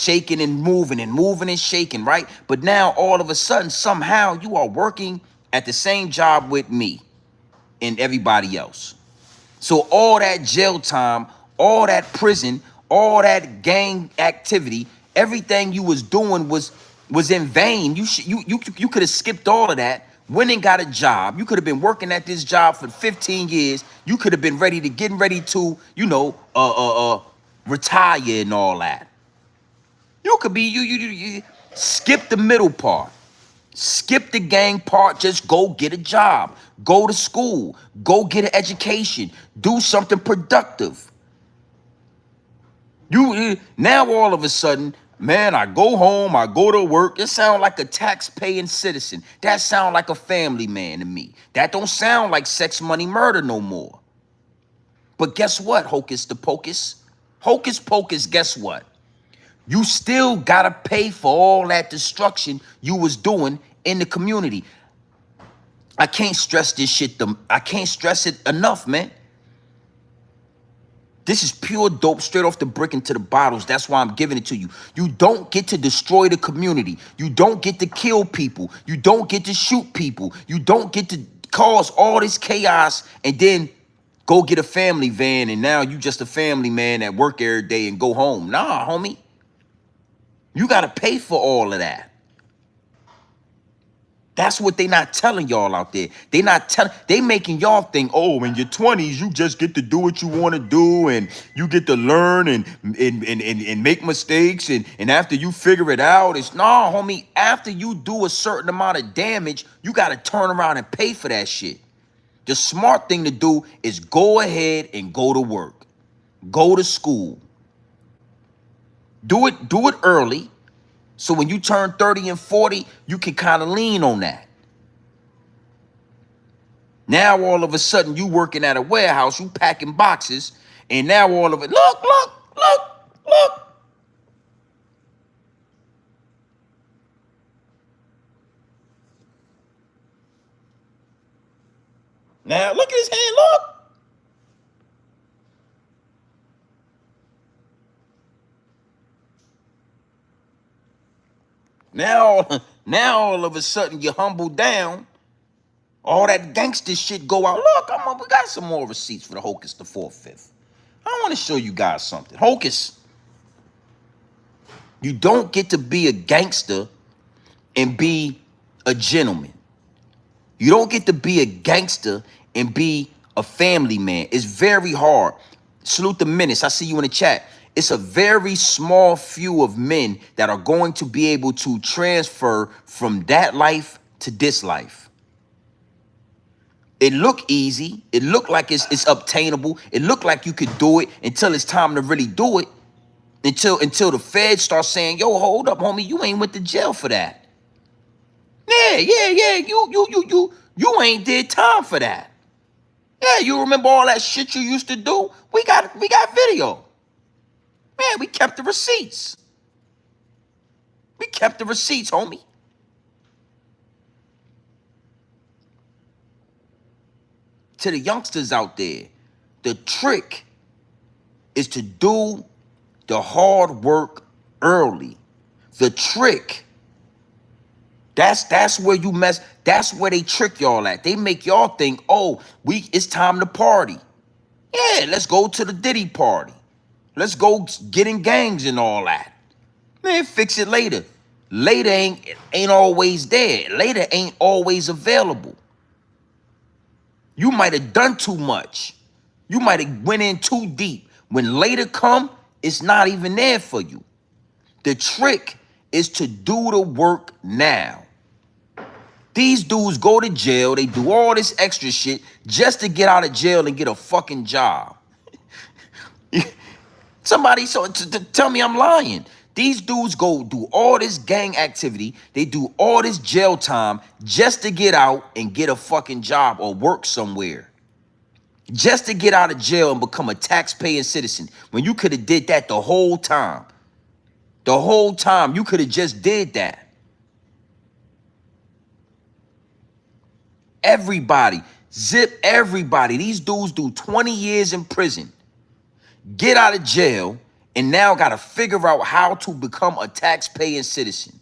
shaking and moving and shaking, right? But now all of a sudden, somehow you are working at the same job with me and everybody else. So all that jail time, all that prison, all that gang activity, everything you was doing was in vain. You could have skipped all of that, went and got a job. You could have been working at this job for 15 years. You could have been getting ready to, retire and all that. You could be you skip the middle part. Skip the gang part, just go get a job. Go to school. Go get an education. Do something productive. Now all of a sudden, man, I go home, I go to work. It sounds like a tax-paying citizen. That sounds like a family man to me. That don't sound like sex, money, murder no more. But guess what, Hocus the Pocus? Hocus Pocus, guess what? You still gotta pay for all that destruction you was doing in the community. I can't stress this shit. I can't stress it enough, man. This is pure dope, straight off the brick into the bottles. That's why I'm giving it to you. You don't get to destroy the community. You don't get to kill people. You don't get to shoot people. You don't get to cause all this chaos and then go get a family van and now you just a family man at work every day and go home. Nah, homie. You got to pay for all of that. That's what they not telling y'all out there. They making y'all think, oh, in your 20s, you just get to do what you want to do and you get to learn and make mistakes. And after you figure it out, it's nah, homie. After you do a certain amount of damage, you got to turn around and pay for that shit. The smart thing to do is go ahead and go to work. Go to school. Do it early. So when you turn 30 and 40, you can kind of lean on that. Now all of a sudden you working at a warehouse, you packing boxes, and now all of it, look. Now look at his hand, look. Now all of a sudden you humble down. All that gangster shit go out. Look, we got some more receipts for the Hocus the 4th, 5th. I want to show you guys something. Hocus, you don't get to be a gangster and be a gentleman. You don't get to be a gangster and be a family man. It's very hard. Salute the Menace. I see you in the chat. It's a very small few of men that are going to be able to transfer from that life to this life. It look easy. It look like it's obtainable. It look like you could do it until it's time to really do it. Until the feds start saying, yo, hold up, homie, you ain't went to jail for that. Yeah. You ain't did time for that. Yeah, you remember all that shit you used to do? We got video. Man, we kept the receipts. We kept the receipts, homie. To the youngsters out there, the trick is to do the hard work early. The trick, that's where you mess, that's where they trick y'all at. They make y'all think, oh, it's time to party. Yeah, let's go to the Diddy party. Let's go get in gangs and all that. Man, fix it later. Later ain't always there. Later ain't always available. You might have done too much. You might have went in too deep. When later come, it's not even there for you. The trick is to do the work now. These dudes go to jail. They do all this extra shit just to get out of jail and get a fucking job. Somebody tell me I'm lying. These dudes go do all this gang activity. They do all this jail time just to get out and get a fucking job or work somewhere. Just to get out of jail and become a tax-paying citizen when you could have did that the whole time. The whole time you could have just did that. Everybody, zip everybody. These dudes do 20 years in prison. Get out of jail, and now got to figure out how to become a tax-paying citizen.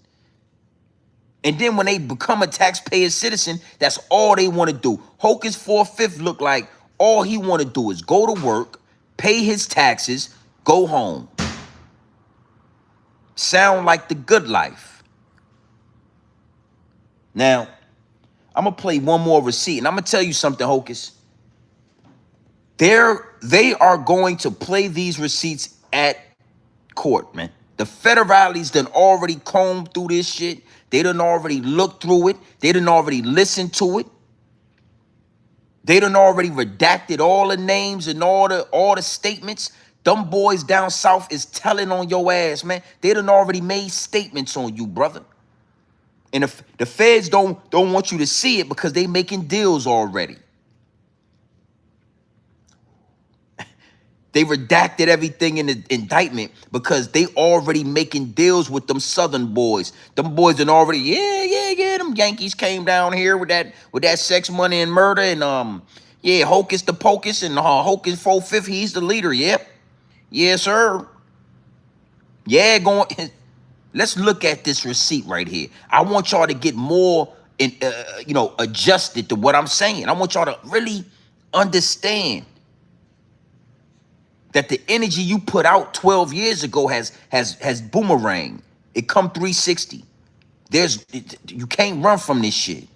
And then when they become a tax-paying citizen, that's all they want to do. Hocus 4th, 5th look like all he want to do is go to work, pay his taxes, go home. Sound like the good life. Now, I'm going to play one more receipt, and I'm going to tell you something, Hocus. They are going to play these receipts at court, man. The federales done already combed through this shit. They done already looked through it. They done already listened to it. They done already redacted all the names and all the statements. Them boys down south is telling on your ass, man. They done already made statements on you, brother. And if the feds don't want you to see it because they making deals already. They redacted everything in the indictment because they already making deals with them Southern boys. Them boys done already, yeah. Them Yankees came down here with that sex, money, and murder, and yeah, Hocus the Pocus and Hocus 4th, 5th, he's the leader. Yep, yes, sir. Yeah, let's look at this receipt right here. I want y'all to get more, adjusted to what I'm saying. I want y'all to really understand that the energy you put out 12 years ago has boomerang. It come 360. You can't run from this shit.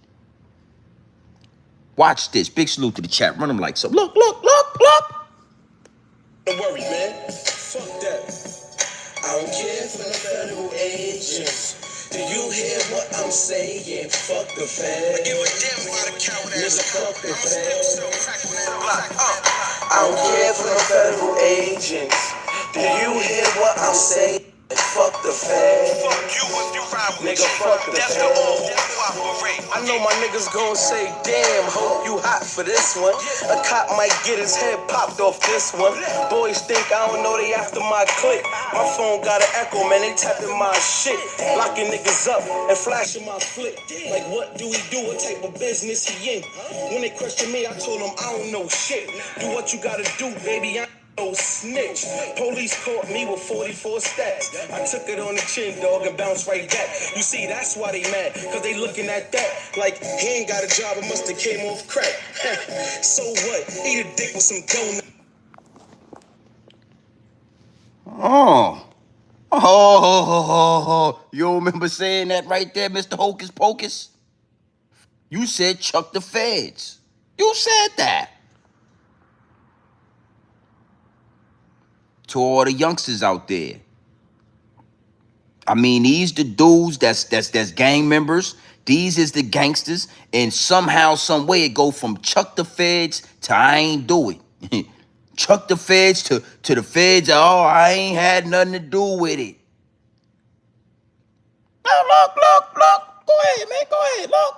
Watch this. Big salute to the chat. Run them like so. Look. Don't worry, man. Fuck that. I don't care for the federal agents. Do you hear what I'm saying? Fuck the feds. I give a damn about a coward ass. Fuck the feds. I don't care for the federal agents. Do you hear what I'm saying? Fuck the feds. Fuck you if you ride with nigga, fuck the feds. I know my niggas gon' say, damn, hope you hot for this one. A cop might get his head popped off this one. Boys think I don't know they after my click. My phone got an echo, man, they tapping my shit. Locking niggas up and flashing my flick. Like what do we do? What type of business he in? When they question me, I told them I don't know shit. Do what you gotta do, baby. No snitch. Police caught me with 44 stacks. I took it on the chin, dog, and bounced right back. You see, that's why they mad, cause they looking at that like he ain't got a job, it must have came off crack. So what? Eat a dick with some donuts. Oh, you remember saying that right there, Mr. Hocus Pocus? You said chuck the feds. You said that. To all the youngsters out there. I mean, these the dudes that's gang members. These is the gangsters. And somehow, some way, it go from chuck the feds to I ain't do it. Chuck the feds to the feds. Oh, I ain't had nothing to do with it. Now look. Go ahead, man. Go ahead, look.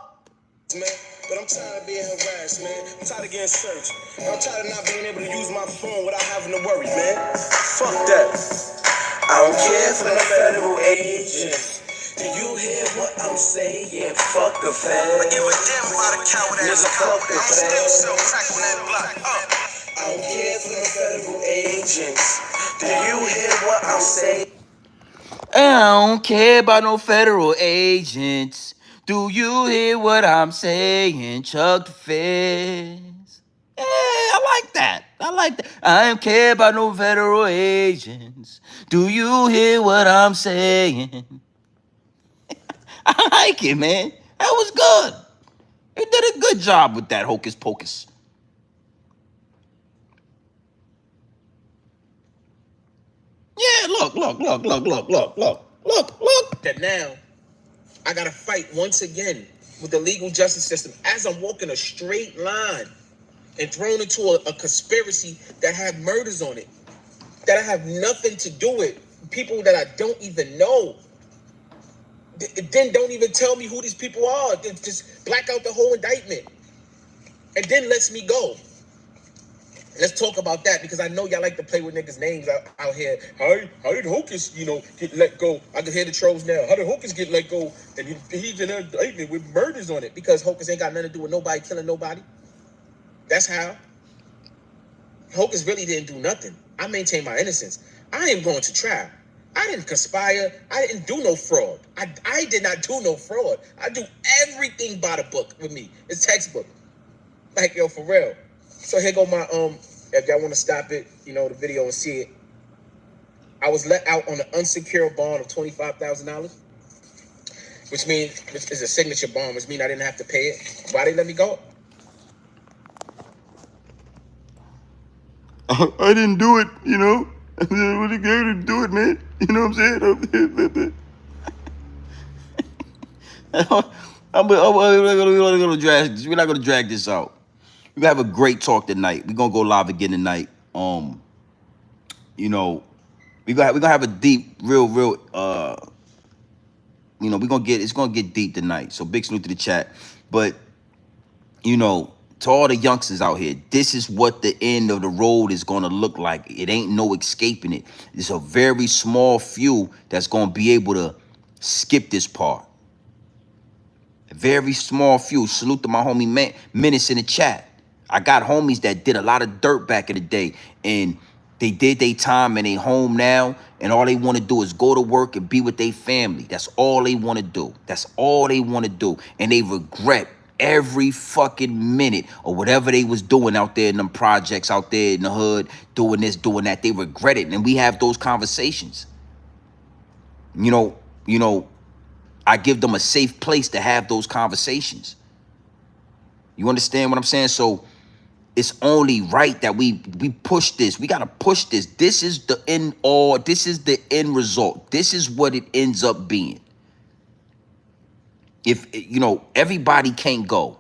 Man, but I'm tired of being harassed, man. I'm tired of getting searched. I'm tired of not being able to use my phone without having to worry, man. Fuck that. I don't care for the federal agents. Do you hear what I'm saying? Fuck the feds. I give a damn about a coward ass. Fuck the feds. I'm still crack on that block. I don't care for the federal agents. Do you hear what I'm saying? I don't care about no federal agents. Do you hear what I'm saying? Chuck the feds. Yeah, I like that. I don't care about no federal agents. Do you hear what I'm saying? I like it, man. That was good. You did a good job with that, Hocus Pocus. Yeah, look. That now I gotta fight once again with the legal justice system as I'm walking a straight line and thrown into a conspiracy that have murders on it, that I have nothing to do with, people that I don't even know. Then don't even tell me who these people are. They just black out the whole indictment and then lets me go. Let's talk about that, because I know y'all like to play with niggas' names out here. How did Hocus, get let go? I can hear the trolls now. How did Hocus get let go? And he's in an indictment with murders on it, because Hocus ain't got nothing to do with nobody killing nobody. That's how. Hocus really didn't do nothing. I maintain my innocence. I am going to trial. I didn't conspire. I didn't do no fraud. I did not do no fraud. I do everything by the book with me. It's textbook. Like, yo, for real. So here go my, if y'all want to stop it, the video and see it. I was let out on an unsecured bond of $25,000, which is a signature bond, which means I didn't have to pay it. Why they let me go? I didn't do it, I didn't do it, man. You know what I'm saying? We're not gonna drag this out. We're gonna have a great talk tonight. We're gonna go live again tonight. We're gonna have a deep, real, it's gonna get deep tonight. So big salute to the chat. But to all the youngsters out here, this is what the end of the road is gonna look like. It ain't no escaping it. It's a very small few that's gonna be able to skip this part. A very small few. Salute to my homie Menace in the chat. I got homies that did a lot of dirt back in the day, and they did their time and they home now, and all they want to do is go to work and be with their family. That's all they want to do. That's all they want to do. And they regret every fucking minute or whatever they was doing out there in them projects out there in the hood, doing this, doing that. They regret it. And we have those conversations. I give them a safe place to have those conversations. You understand what I'm saying? So it's only right that we push this. We got to push this. This is the end all. This is the end result. This is what it ends up being. if you know, everybody can't go.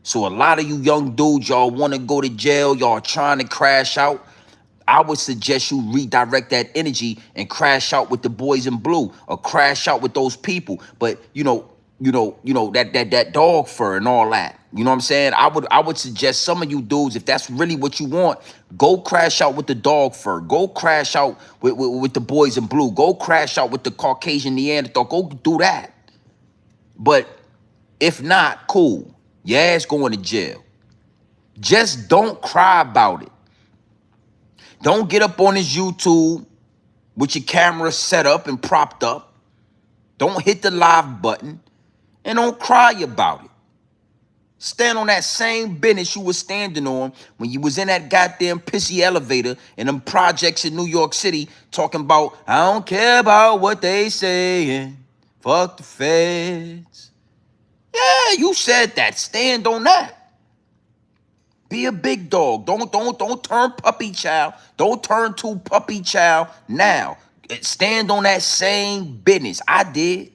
So a lot of you young dudes, y'all want to go to jail, y'all trying to crash out. I would suggest you redirect that energy and crash out with the boys in blue, or crash out with those people. But that dog fur and all that. You know what I'm saying? I would suggest some of you dudes, if that's really what you want, go crash out with the dog fur. Go crash out with the boys in blue. Go crash out with the Caucasian Neanderthal. Go do that. But if not, cool. Your ass going to jail. Just don't cry about it. Don't get up on his YouTube with your camera set up and propped up. Don't hit the live button and don't cry about it. Stand on that same business you was standing on when you was in that goddamn pissy elevator in them projects in New York City talking about, I don't care about what they saying. Fuck the feds. Yeah, you said that. Stand on that. Be a big dog. Don't turn puppy child. Don't turn to puppy child now. Stand on that same business. I did.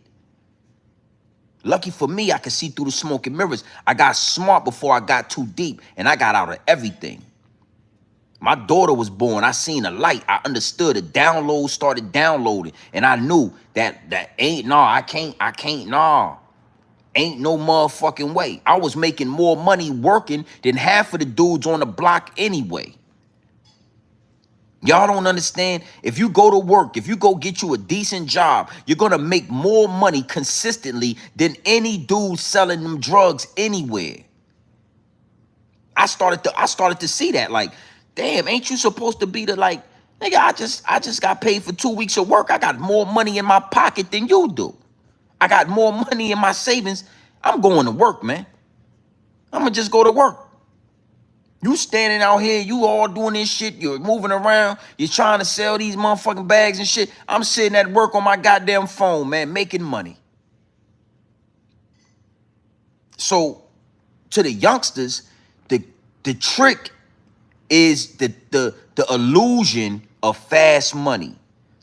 Lucky for me, I could see through the smoke and mirrors. I got smart before I got too deep, and I got out of everything. My daughter was born. I seen a light. I understood. The download started downloading, and I knew that I can't, nah. Ain't no motherfucking way. I was making more money working than half of the dudes on the block anyway. Y'all don't understand. If you go to work, if you go get you a decent job, you're gonna make more money consistently than any dude selling them drugs anywhere. I started to see that. Like, damn, ain't you supposed to be the, like, nigga, I just got paid for 2 weeks of work. I got more money in my pocket than you do. I got more money in my savings. I'm going to work, man. I'm going to just go to work. You standing out here, you all doing this shit, you're moving around, you're trying to sell these motherfucking bags and shit. I'm sitting at work on my goddamn phone, man, making money. So, to the youngsters, the trick is the illusion of fast money.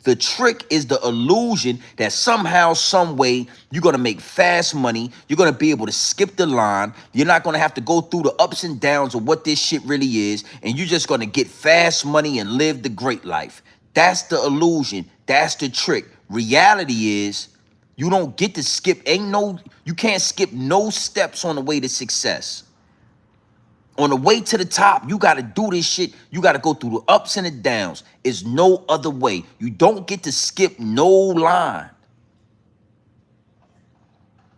The trick is the illusion that somehow, some way, you're going to make fast money. You're going to be able to skip the line. You're not going to have to go through the ups and downs of what this shit really is. And you're just going to get fast money and live the great life. That's the illusion. That's the trick. Reality is you don't get to skip. You can't skip no steps on the way to success. On the way to the top, you got to do this shit. You got to go through the ups and the downs. It's no other way. You don't get to skip no line.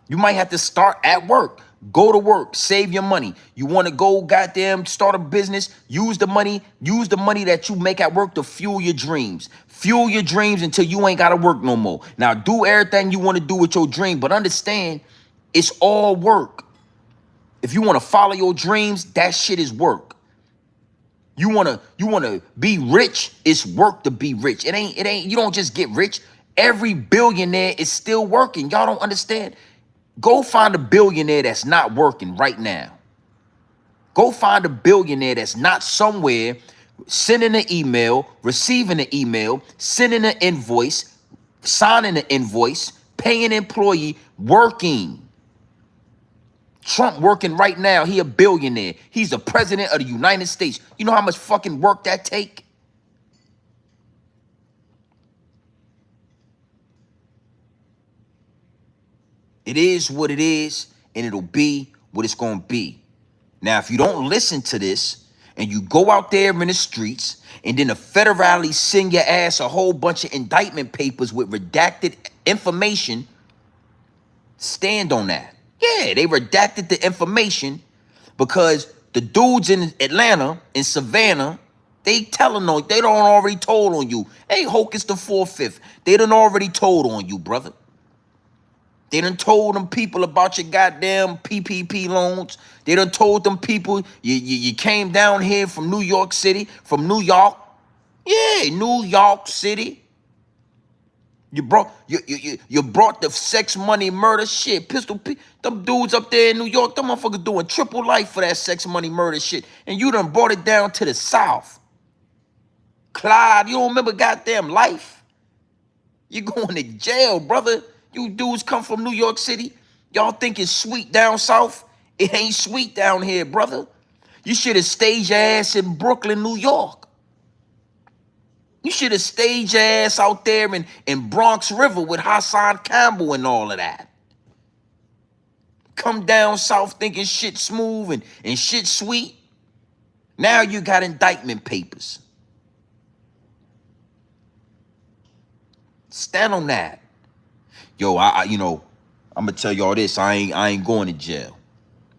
You might have to start at work. Go to work. Save your money. You want to go goddamn start a business. Use the money that you make at work to fuel your dreams. Fuel your dreams until you ain't got to work no more. Now, do everything you want to do with your dream, but understand it's all work. If you want to follow your dreams, that shit is work. You wanna be rich, it's work to be rich. It ain't, you don't just get rich. Every billionaire is still working. Y'all don't understand. Go find a billionaire that's not working right now. Go find a billionaire that's not somewhere sending an email, receiving an email, sending an invoice, signing an invoice, paying an employee, working. Trump working right now. He a billionaire. He's the president of the United States. You know how much fucking work that take? It is what it is, and it'll be what it's going to be. Now, if you don't listen to this and you go out there in the streets and then the federally send your ass a whole bunch of indictment papers with redacted information, stand on that. Yeah, they redacted the information because the dudes in Atlanta, in Savannah, they don't already told on you. Hey, Hocus the 4/5. They done already told on you, brother. They done told them people about your goddamn PPP loans. They done told them people you came down here from New York City, from New York. Yeah, New York City. You brought the sex, money, murder shit. Them dudes up there in New York, them motherfuckers doing triple life for that sex, money, murder shit. And you done brought it down to the South. Clyde, you don't remember goddamn life? You going to jail, brother. You dudes come from New York City. Y'all think it's sweet down south? It ain't sweet down here, brother. You should have stayed your ass in Brooklyn, New York. You should have stayed your ass out there in Bronx River with Hassan Campbell and all of that. Come down south thinking shit smooth and shit sweet. Now you got indictment papers. Stand on that. Yo, I'm gonna tell y'all this. I ain't going to jail.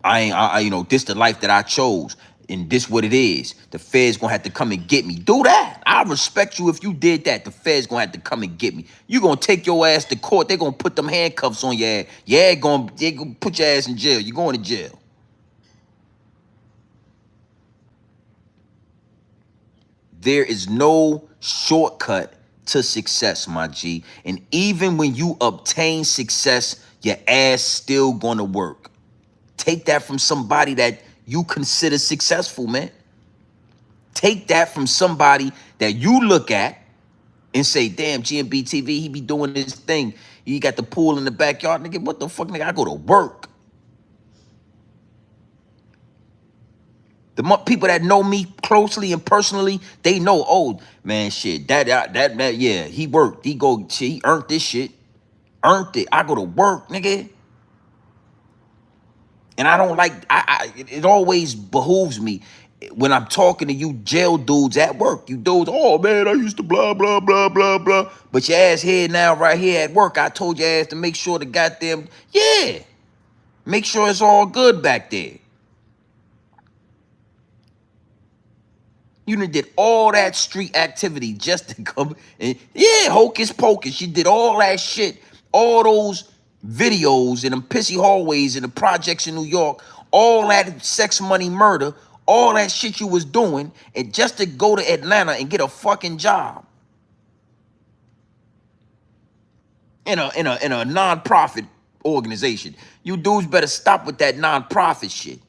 This the life that I chose, and this what it is. The Fed's gonna have to come and get me. Do that. I respect you if you did that. The Fed's gonna have to come and get me. You gonna take your ass to court. They're gonna put them handcuffs on your ass. Yeah, they gonna put your ass in jail. You're going to jail. There is no shortcut to success, my G. And even when you obtain success, your ass still gonna work. Take that from somebody that you consider successful, man. Take that from somebody that you look at and say, damn, GMB TV, he be doing this thing. He got the pool in the backyard. Nigga, what the fuck, nigga? I go to work. The people that know me closely and personally, they know, oh, man, shit, that, yeah, he worked. He earned this shit. Earned it. I go to work, nigga. And I don't like, it always behooves me when I'm talking to you jail dudes at work. You dudes, oh, man, I used to blah, blah, blah, blah, blah. But your ass here now, right here at work, I told your ass to make sure the goddamn, yeah, make sure it's all good back there. You done did all that street activity just to come and, yeah, hocus pocus. You did all that shit, all those videos in them pissy hallways in the projects in New York, all that sex, money, murder, all that shit you was doing, and just to go to Atlanta and get a fucking job in a non-profit organization. You dudes better stop with that non-profit shit.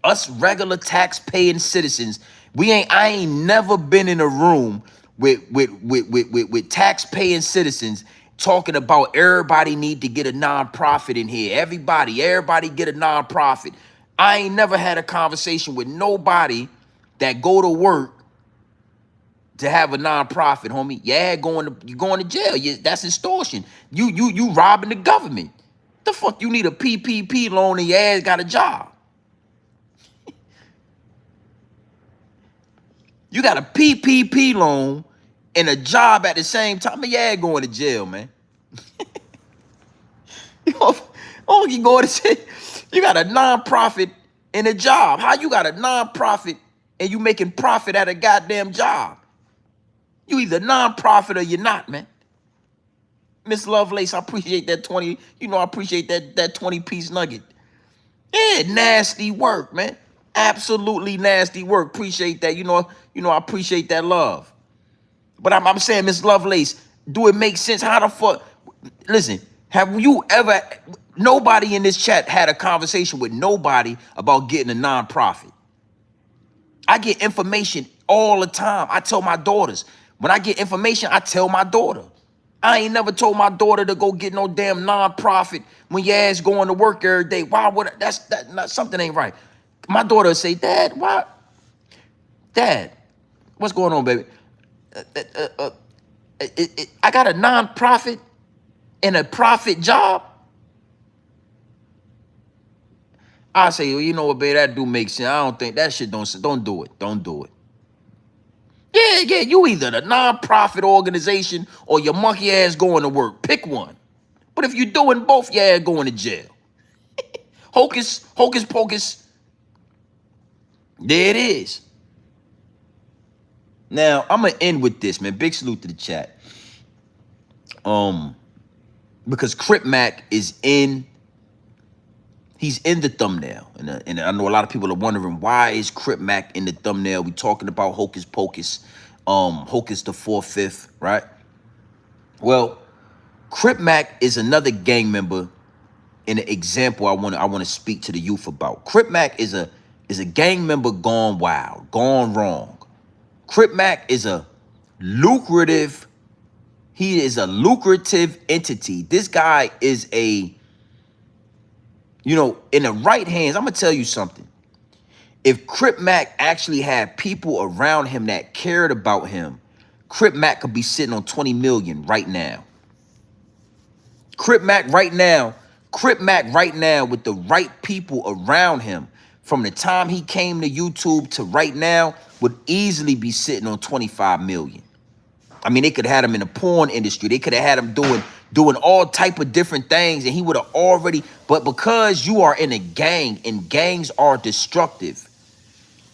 Us regular tax-paying citizens, I ain't never been in a room with tax-paying citizens talking about everybody need to get a nonprofit in here. Everybody get a nonprofit. I ain't never had a conversation with nobody that go to work to have a nonprofit, homie. Yeah, you going to jail. That's extortion. You robbing the government. The fuck you need a PPP loan and your ass got a job? You got a PPP loan and a job at the same time. Yeah, going to jail, man. You going to jail. You got a nonprofit and a job. How you got a nonprofit and you making profit at a goddamn job? You either nonprofit or you're not, man. Miss Lovelace, I appreciate that 20. I appreciate that 20-piece nugget. Yeah, nasty work, man. Absolutely nasty work. Appreciate that. I appreciate that love. But I'm saying, Miss Lovelace, do it make sense? How the fuck? Listen, have you ever, nobody in this chat had a conversation with nobody about getting a nonprofit? I get information all the time. I tell my daughters. When I get information, I tell my daughter. I ain't never told my daughter to go get no damn nonprofit when your ass going to work every day. Why would something ain't right? My daughter would say, Dad, why? Dad, what's going on, baby? I got a nonprofit and a profit job. I say, well, you know what, baby, that do make sense. I don't think that shit don't do it. Don't do it. Yeah, you either the nonprofit organization or your monkey ass going to work. Pick one. But if you're doing both, your ass going to jail. Hocus pocus. There it is. Now, I'm going to end with this, man. Big salute to the chat. Because Crip Mac is he's in the thumbnail. And I know a lot of people are wondering, why is Crip Mac in the thumbnail? We talking about Hocus Pocus, Hocus the 4/5, right? Well, Crip Mac is another gang member in an example I want to speak to the youth about. Crip Mac is a gang member gone wild, gone wrong. Crip Mac is a lucrative He is a lucrative entity. This guy is a, you know, in the right hands. I'm gonna tell you something. If Crip Mac actually had people around him that cared about him, Crip Mac could be sitting on 20 million right now. Crip Mac right now with the right people around him, from the time he came to YouTube to right now, would easily be sitting on 25 million. I mean, they could have had him in the porn industry. They could have had him doing all type of different things, and he would have already, but because you are in a gang, and gangs are destructive.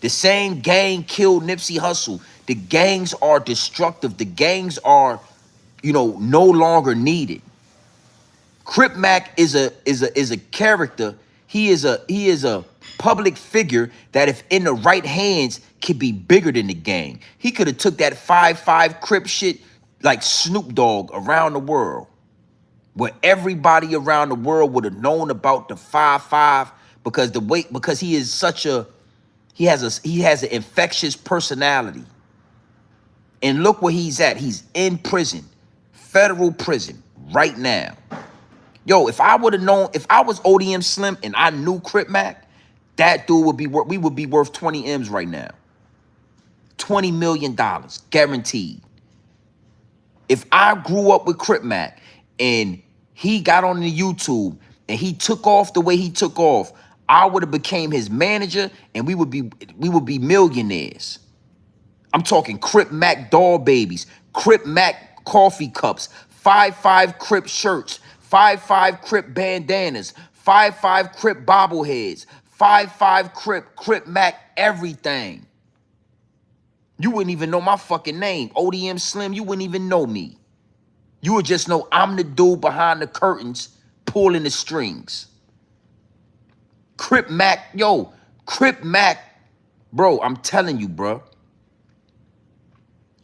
The same gang killed Nipsey Hussle. The gangs are destructive. The gangs are, you know, no longer needed. Crip Mac is a character. He is a public figure that, if in the right hands, could be bigger than the gang. He could have took that 5-5 Crip shit like Snoop Dogg around the world, where everybody around the world would have known about the 5-5 because he is such a he has an infectious personality. And look where he's at. He's in prison, federal prison right now. Yo, if I would have known, if I was ODM Slim and I knew Crip Mac, that dude would be worth, we would be worth 20 M's right now. $20 million, guaranteed. If I grew up with Crip Mac and he got on the YouTube and he took off the way he took off, I would have became his manager and we would be millionaires. I'm talking Crip Mac doll babies, Crip Mac coffee cups, 5-5 Crip shirts, 5-5 Crip bandanas, 5-5 Crip bobbleheads, 5-5 Crip Mac everything. You wouldn't even know my fucking name. ODM Slim, you wouldn't even know me. You would just know I'm the dude behind the curtains pulling the strings. Crip Mac, yo, Crip Mac, bro, I'm telling you, bro.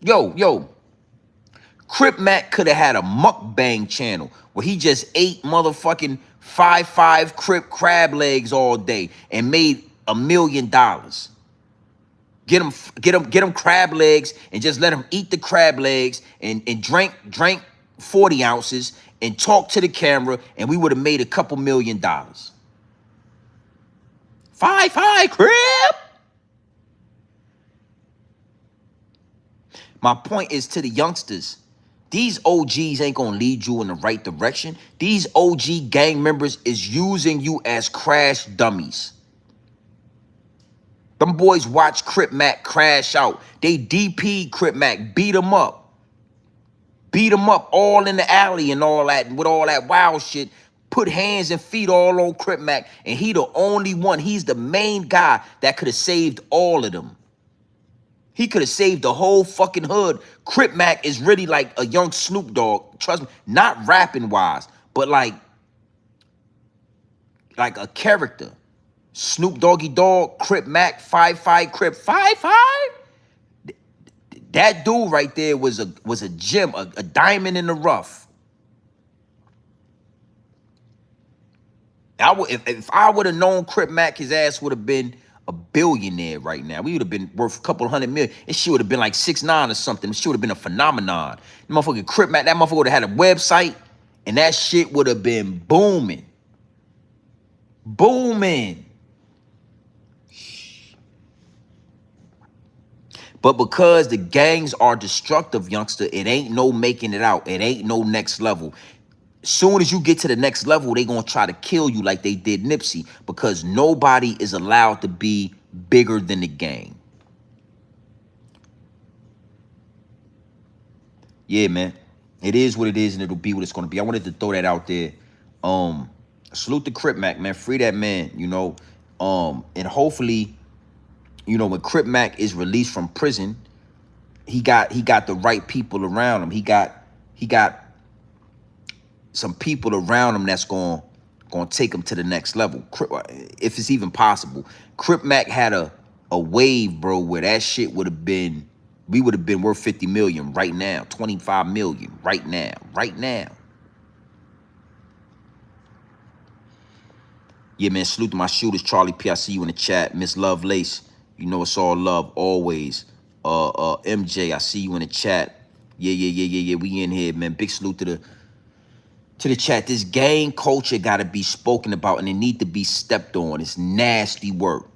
Yo, Crip Mac could have had a mukbang channel where he just ate motherfucking 5-5 Crip crab legs all day and made $1 million. Get him crab legs and just let him eat the crab legs and drink 40 ounces and talk to the camera, and we would have made a couple $1 million. 5-5 Crip. My point is to the youngsters, these OGs ain't gonna lead you in the right direction. These OG gang members is using you as crash dummies. Them boys watch Crip Mac crash out. They DP Crip Mac, beat him up. Beat him up all in the alley and all that, with all that wild shit. Put hands and feet all on Crip Mac, and he the only one. He's the main guy that could have saved all of them. He could have saved the whole fucking hood. Crip Mac is really like a young Snoop Dogg. Trust me, not rapping wise, but like a character. Snoop Doggy Dogg, Crip Mac, 5-5 Crip, 5-5. That dude right there was a gem, a diamond in the rough. If I would have known Crip Mac, his ass would have been a billionaire right now. We would have been worth a couple $100 million. It shit would have been like 6ix9ine or something. It shit would have been a phenomenon. The motherfucking Crip Mac, that motherfucker would have had a website, and that shit would have been booming. Booming. But because the gangs are destructive, youngster, it ain't no making it out. It ain't no next level. Soon as you get to the next level, they gonna try to kill you like they did Nipsey, because nobody is allowed to be bigger than the gang. Yeah, man. It is what it is, and it'll be what it's gonna be. I wanted to throw that out there. Salute the Crip Mac, man. Free that man, you know. And hopefully, you know, when Crip Mac is released from prison, he got the right people around him. He got some people around him that's gonna take him to the next level, if it's even possible. Crip Mac had a wave, bro, where that shit would have been, we would have been worth 50 million right now, 25 million right now. Yeah, man, salute to my shooters, Charlie P. I see you in the chat. Miss Lovelace, you know it's all love always. MJ, I see you in the chat. Yeah. We in here, man. Big salute to the chat. This gang culture gotta be spoken about and it need to be stepped on. It's nasty work.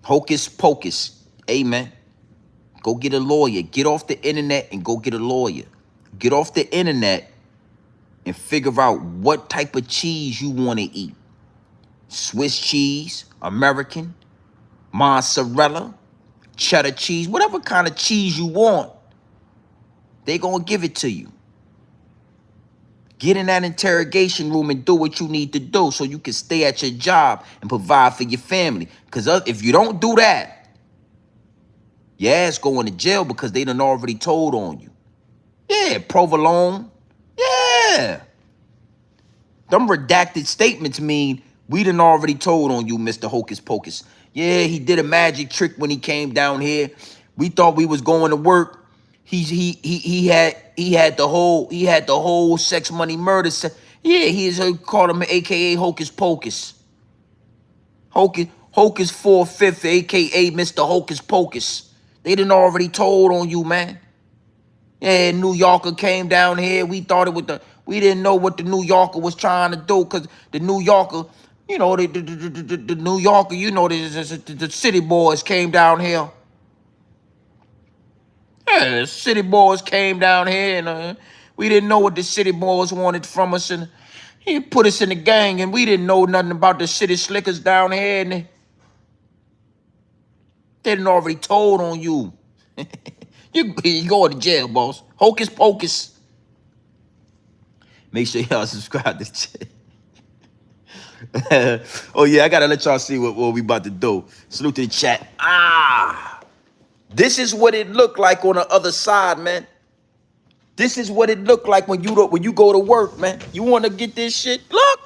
Hocus pocus. Amen. Go get a lawyer. Get off the internet and go get a lawyer. Get off the internet and figure out what type of cheese you want to eat. Swiss cheese, American, mozzarella, cheddar cheese, whatever kind of cheese you want, they gonna give it to you. Get in that interrogation room and do what you need to do so you can stay at your job and provide for your family. Because if you don't do that, your ass going to jail because they done already told on you. Yeah, provolone. Yeah. Them redacted statements mean we done already told on you, Mr. Hocus Pocus. Yeah, he did a magic trick when he came down here. We thought we was going to work. He had the whole sex money murder. Yeah, called him AKA Hocus Pocus. Hocus 4/5, AKA Mr. Hocus Pocus. They done already told on you, man. Yeah, New Yorker came down here. We didn't know what the New Yorker was trying to do because the New Yorker, you know, the New Yorker, you know, the city boys came down here. Yeah, the city boys came down here and we didn't know what the city boys wanted from us. And he put us in the gang and we didn't know nothing about the city slickers down here. And they didn't already told on you. You going to jail, boss. Hocus Pocus. Make sure y'all subscribe to the chat. Oh, yeah, I got to let y'all see what we about to do. Salute to the chat. This is what it looked like on the other side, man. This is what it looked like when you go to work, man. You want to get this shit? Look.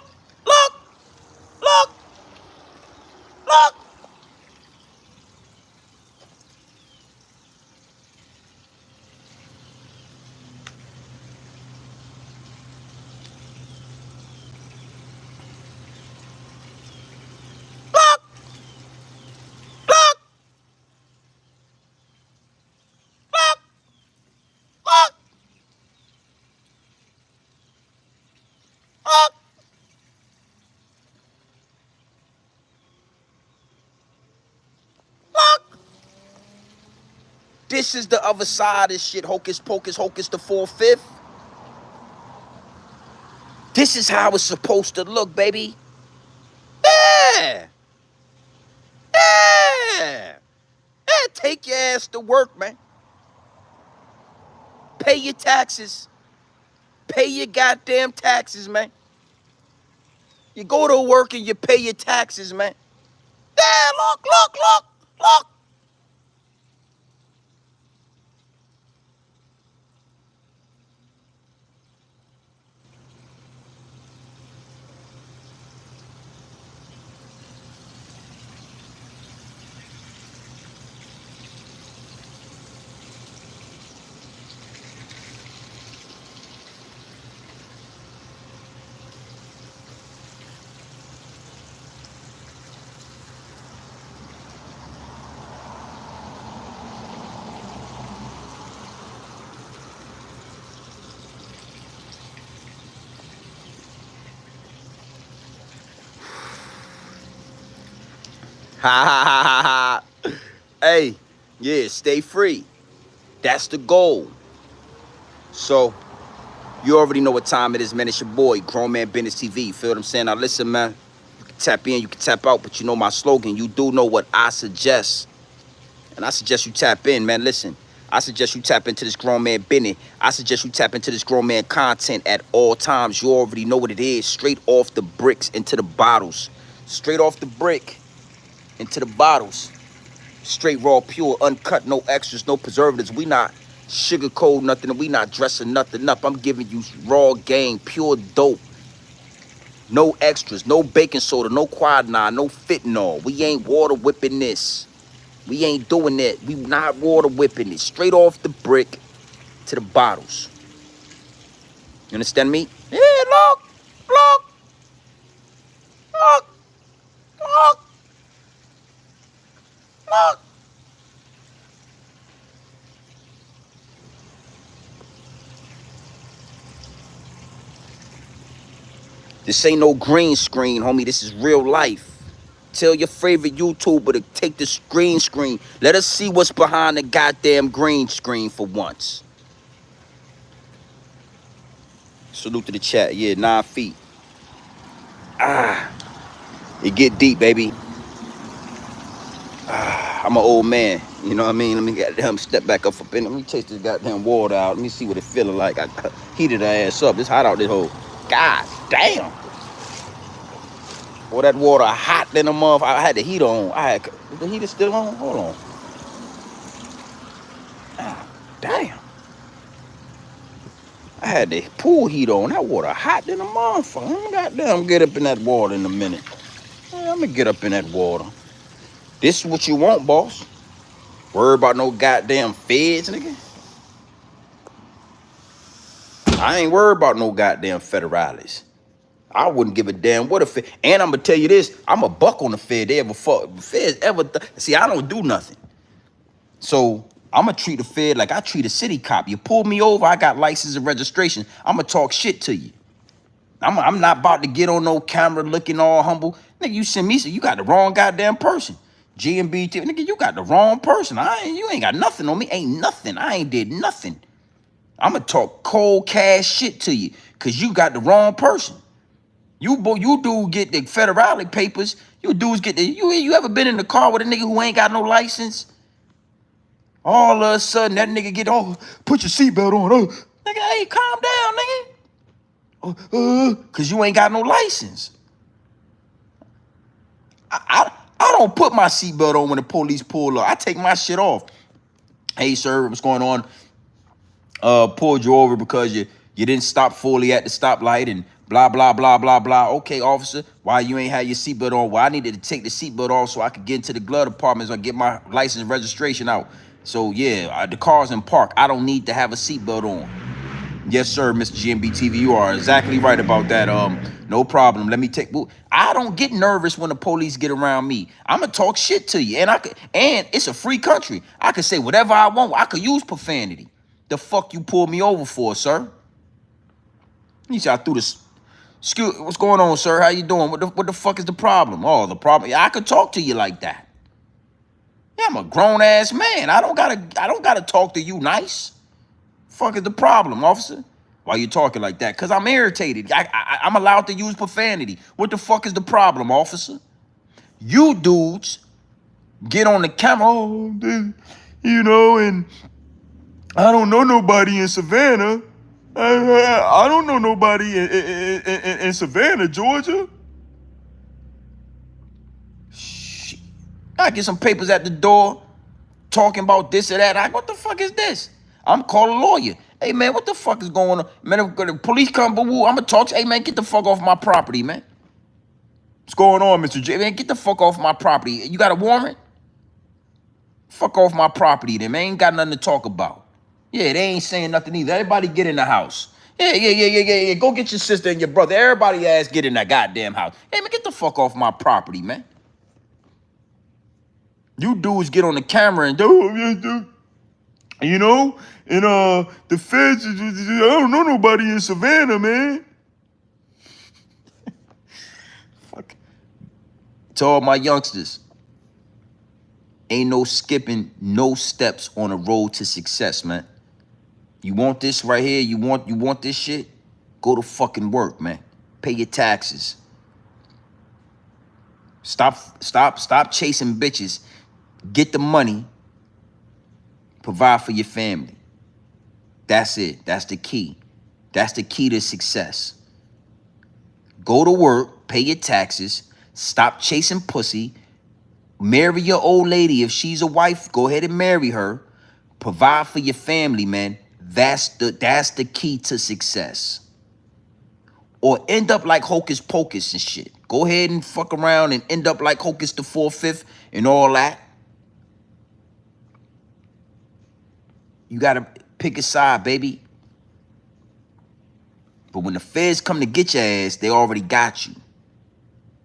This is the other side of this shit. Hocus Pocus, Hocus the 4/5. This is how it's supposed to look, baby. Yeah. Take your ass to work, man. Pay your taxes. Pay your goddamn taxes, man. You go to work and you pay your taxes, man. Yeah, look. Ha. Hey, yeah, stay free. That's the goal. So, you already know what time it is, man. It's your boy, Grown Man Business TV. You feel what I'm saying? Now, listen, man. You can tap in, you can tap out, but you know my slogan. You do know what I suggest. And I suggest you tap in, man. Listen, I suggest you tap into this Grown Man Business. I suggest you tap into this Grown Man content at all times. You already know what it is. Straight off the bricks into the bottles. Straight off the brick into the bottles. Straight raw, pure, uncut, no extras, no preservatives. We not sugarcoat nothing. We not dressing nothing up. I'm giving you raw game, pure dope. No extras, no baking soda, no quinine, no fentanyl. We ain't water whipping this. We ain't doing that. We not water whipping it. Straight off the brick to the bottles. You understand me? Yeah, look. This ain't no green screen, homie. This is real life. Tell your favorite YouTuber to take the green screen. Let us see what's behind the goddamn green screen for once. Salute to the chat. Yeah, 9 feet. It get deep, baby. I'm an old man. You know what I mean? Let me goddamn step back up in. Let me taste this goddamn water out. Let me see what it feeling like. I heated her ass up. It's hot out this hole. God damn. Boy, that water hot than a motherfucker. I had the heater on. Is the heater still on? Hold on. Damn. I had the pool heat on. That water hot than a motherfucker. Goddamn, get up in that water in a minute. I'm gonna get up in that water. This is what you want, boss. Worry about no goddamn feds, nigga. I ain't worried about no goddamn federales. I wouldn't give a damn what a fed. And I'm gonna tell you this, I'm a buck on the fed. They ever fuck feds ever. See, I don't do nothing. So I'm gonna treat the fed like I treat a city cop. You pull me over, I got license and registration. I'm gonna talk shit to you. I'm not about to get on no camera looking all humble. Nigga, you send me, so you got the wrong goddamn person. GMB, nigga, you got the wrong person. You ain't got nothing on me. Ain't nothing. I ain't did nothing. I'm gonna talk cold cash shit to you, cause you got the wrong person. You do get the federale papers. You dudes get the. You ever been in the car with a nigga who ain't got no license? All of a sudden, that nigga get, oh, put your seatbelt on. Oh, nigga, hey, calm down, nigga. Cause you ain't got no license. I don't put my seatbelt on when the police pull up. I take my shit off. Hey, sir, what's going on? Pulled you over because you didn't stop fully at the stoplight and blah, blah, blah, blah, blah. Okay, officer, why you ain't had your seatbelt on? Well, I needed to take the seatbelt off so I could get into the glove department so I get my license and registration out. So, yeah, the car's in park. I don't need to have a seatbelt on. Yes, sir, Mr. GMB TV, you are exactly right about that. No problem. Let me take. I don't get nervous when the police get around me. I'ma talk shit to you, and it's a free country. I can say whatever I want. I could use profanity. The fuck you pulled me over for, sir? You see, I threw this. Excuse, what's going on, sir? How you doing? What the fuck is the problem? Oh, the problem. Yeah, I could talk to you like that. Yeah, I'm a grown ass man. I don't gotta talk to you nice. Fuck is the problem, officer? Why you talking like that? Because I'm irritated. I'm allowed to use profanity. What the fuck is the problem, officer? You dudes get on the camera, oh, you know, and I don't know nobody in Savannah. I don't know nobody in Savannah, Georgia. Shit. I get some papers at the door talking about this or that. What the fuck is this? I'm calling a lawyer. Hey, man, what the fuck is going on? Man, if the police come, I'm going to talk to you. Hey, man, get the fuck off my property, man. What's going on, Mr. J? Man, get the fuck off my property. You got a warrant? Fuck off my property then, man. Ain't got nothing to talk about. Yeah, they ain't saying nothing either. Everybody get in the house. Yeah. Go get your sister and your brother. Everybody ass get in that goddamn house. Hey, man, get the fuck off my property, man. You dudes get on the camera and do, you know, and the feds, I don't know nobody in Savannah, man. Fuck. To all my youngsters, ain't no skipping no steps on the road to success, man. You want this right here? You want this shit? Go to fucking work, man. Pay your taxes. Stop chasing bitches. Get the money. Provide for your family. That's it. That's the key. That's the key to success. Go to work, pay your taxes, stop chasing pussy, marry your old lady. If she's a wife, go ahead and marry her. Provide for your family, man. That's the key to success. Or end up like Hocus Pocus and shit. Go ahead and fuck around and end up like Hocus the 4/5 and all that. You gotta pick a side, baby. But when the feds come to get your ass, they already got you.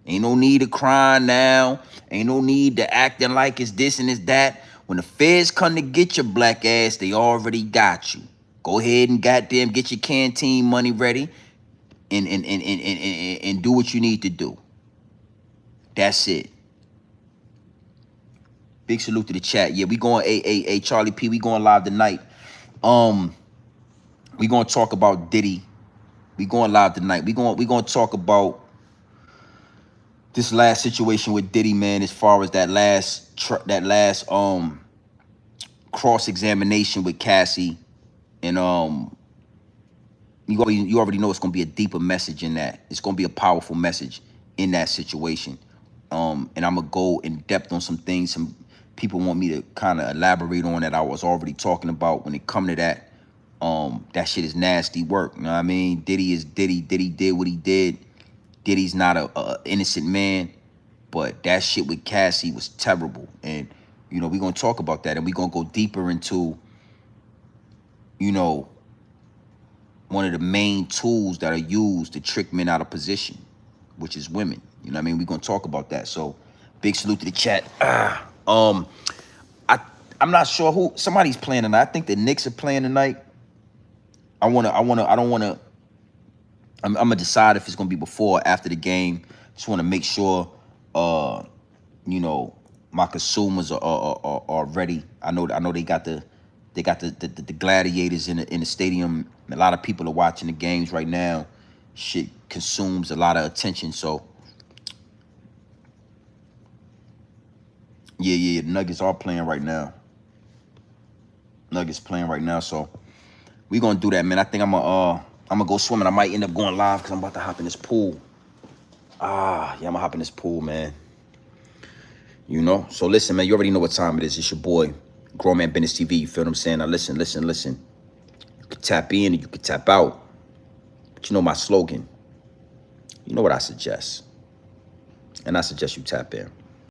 Ain't no need to cry now. Ain't no need to acting like it's this and it's that. When the feds come to get your black ass, they already got you. Go ahead and goddamn get your canteen money ready. and do what you need to do. That's it. Big salute to the chat. Yeah, we going a Charlie P. We going live tonight. We gonna talk about Diddy. We going live tonight. We gonna talk about this last situation with Diddy, man. As far as that last cross examination with Cassie, and you already know it's gonna be a deeper message in that. It's gonna be a powerful message in that situation. And I'm gonna go in depth on some things. Some people want me to kind of elaborate on that I was already talking about when it come to that. That shit is nasty work. You know what I mean? Diddy is Diddy. Diddy did what he did. Diddy's not a innocent man, but that shit with Cassie was terrible. And you know, we're gonna talk about that, and we're gonna go deeper into, you know, one of the main tools that are used to trick men out of position, which is women. You know what I mean? We're gonna talk about that. So big salute to the chat. I'm not sure who somebody's playing tonight. I think the Knicks are playing tonight. I'm gonna decide if it's gonna be before or after the game. Just wanna make sure you know, my consumers are ready. I know they got the gladiators in the stadium. A lot of people are watching the games right now. Shit consumes a lot of attention. So yeah, the Nuggets are playing right now. Nuggets playing right now. So we gonna do that, man. I think I'm gonna go swimming. I might end up going live because I'm about to hop in this pool. Yeah, I'm gonna hop in this pool, man. You know? So listen, man, you already know what time it is. It's your boy, Grown Man Business TV. You feel what I'm saying? Now listen. You can tap in and you can tap out. But you know my slogan. You know what I suggest. And I suggest you tap in.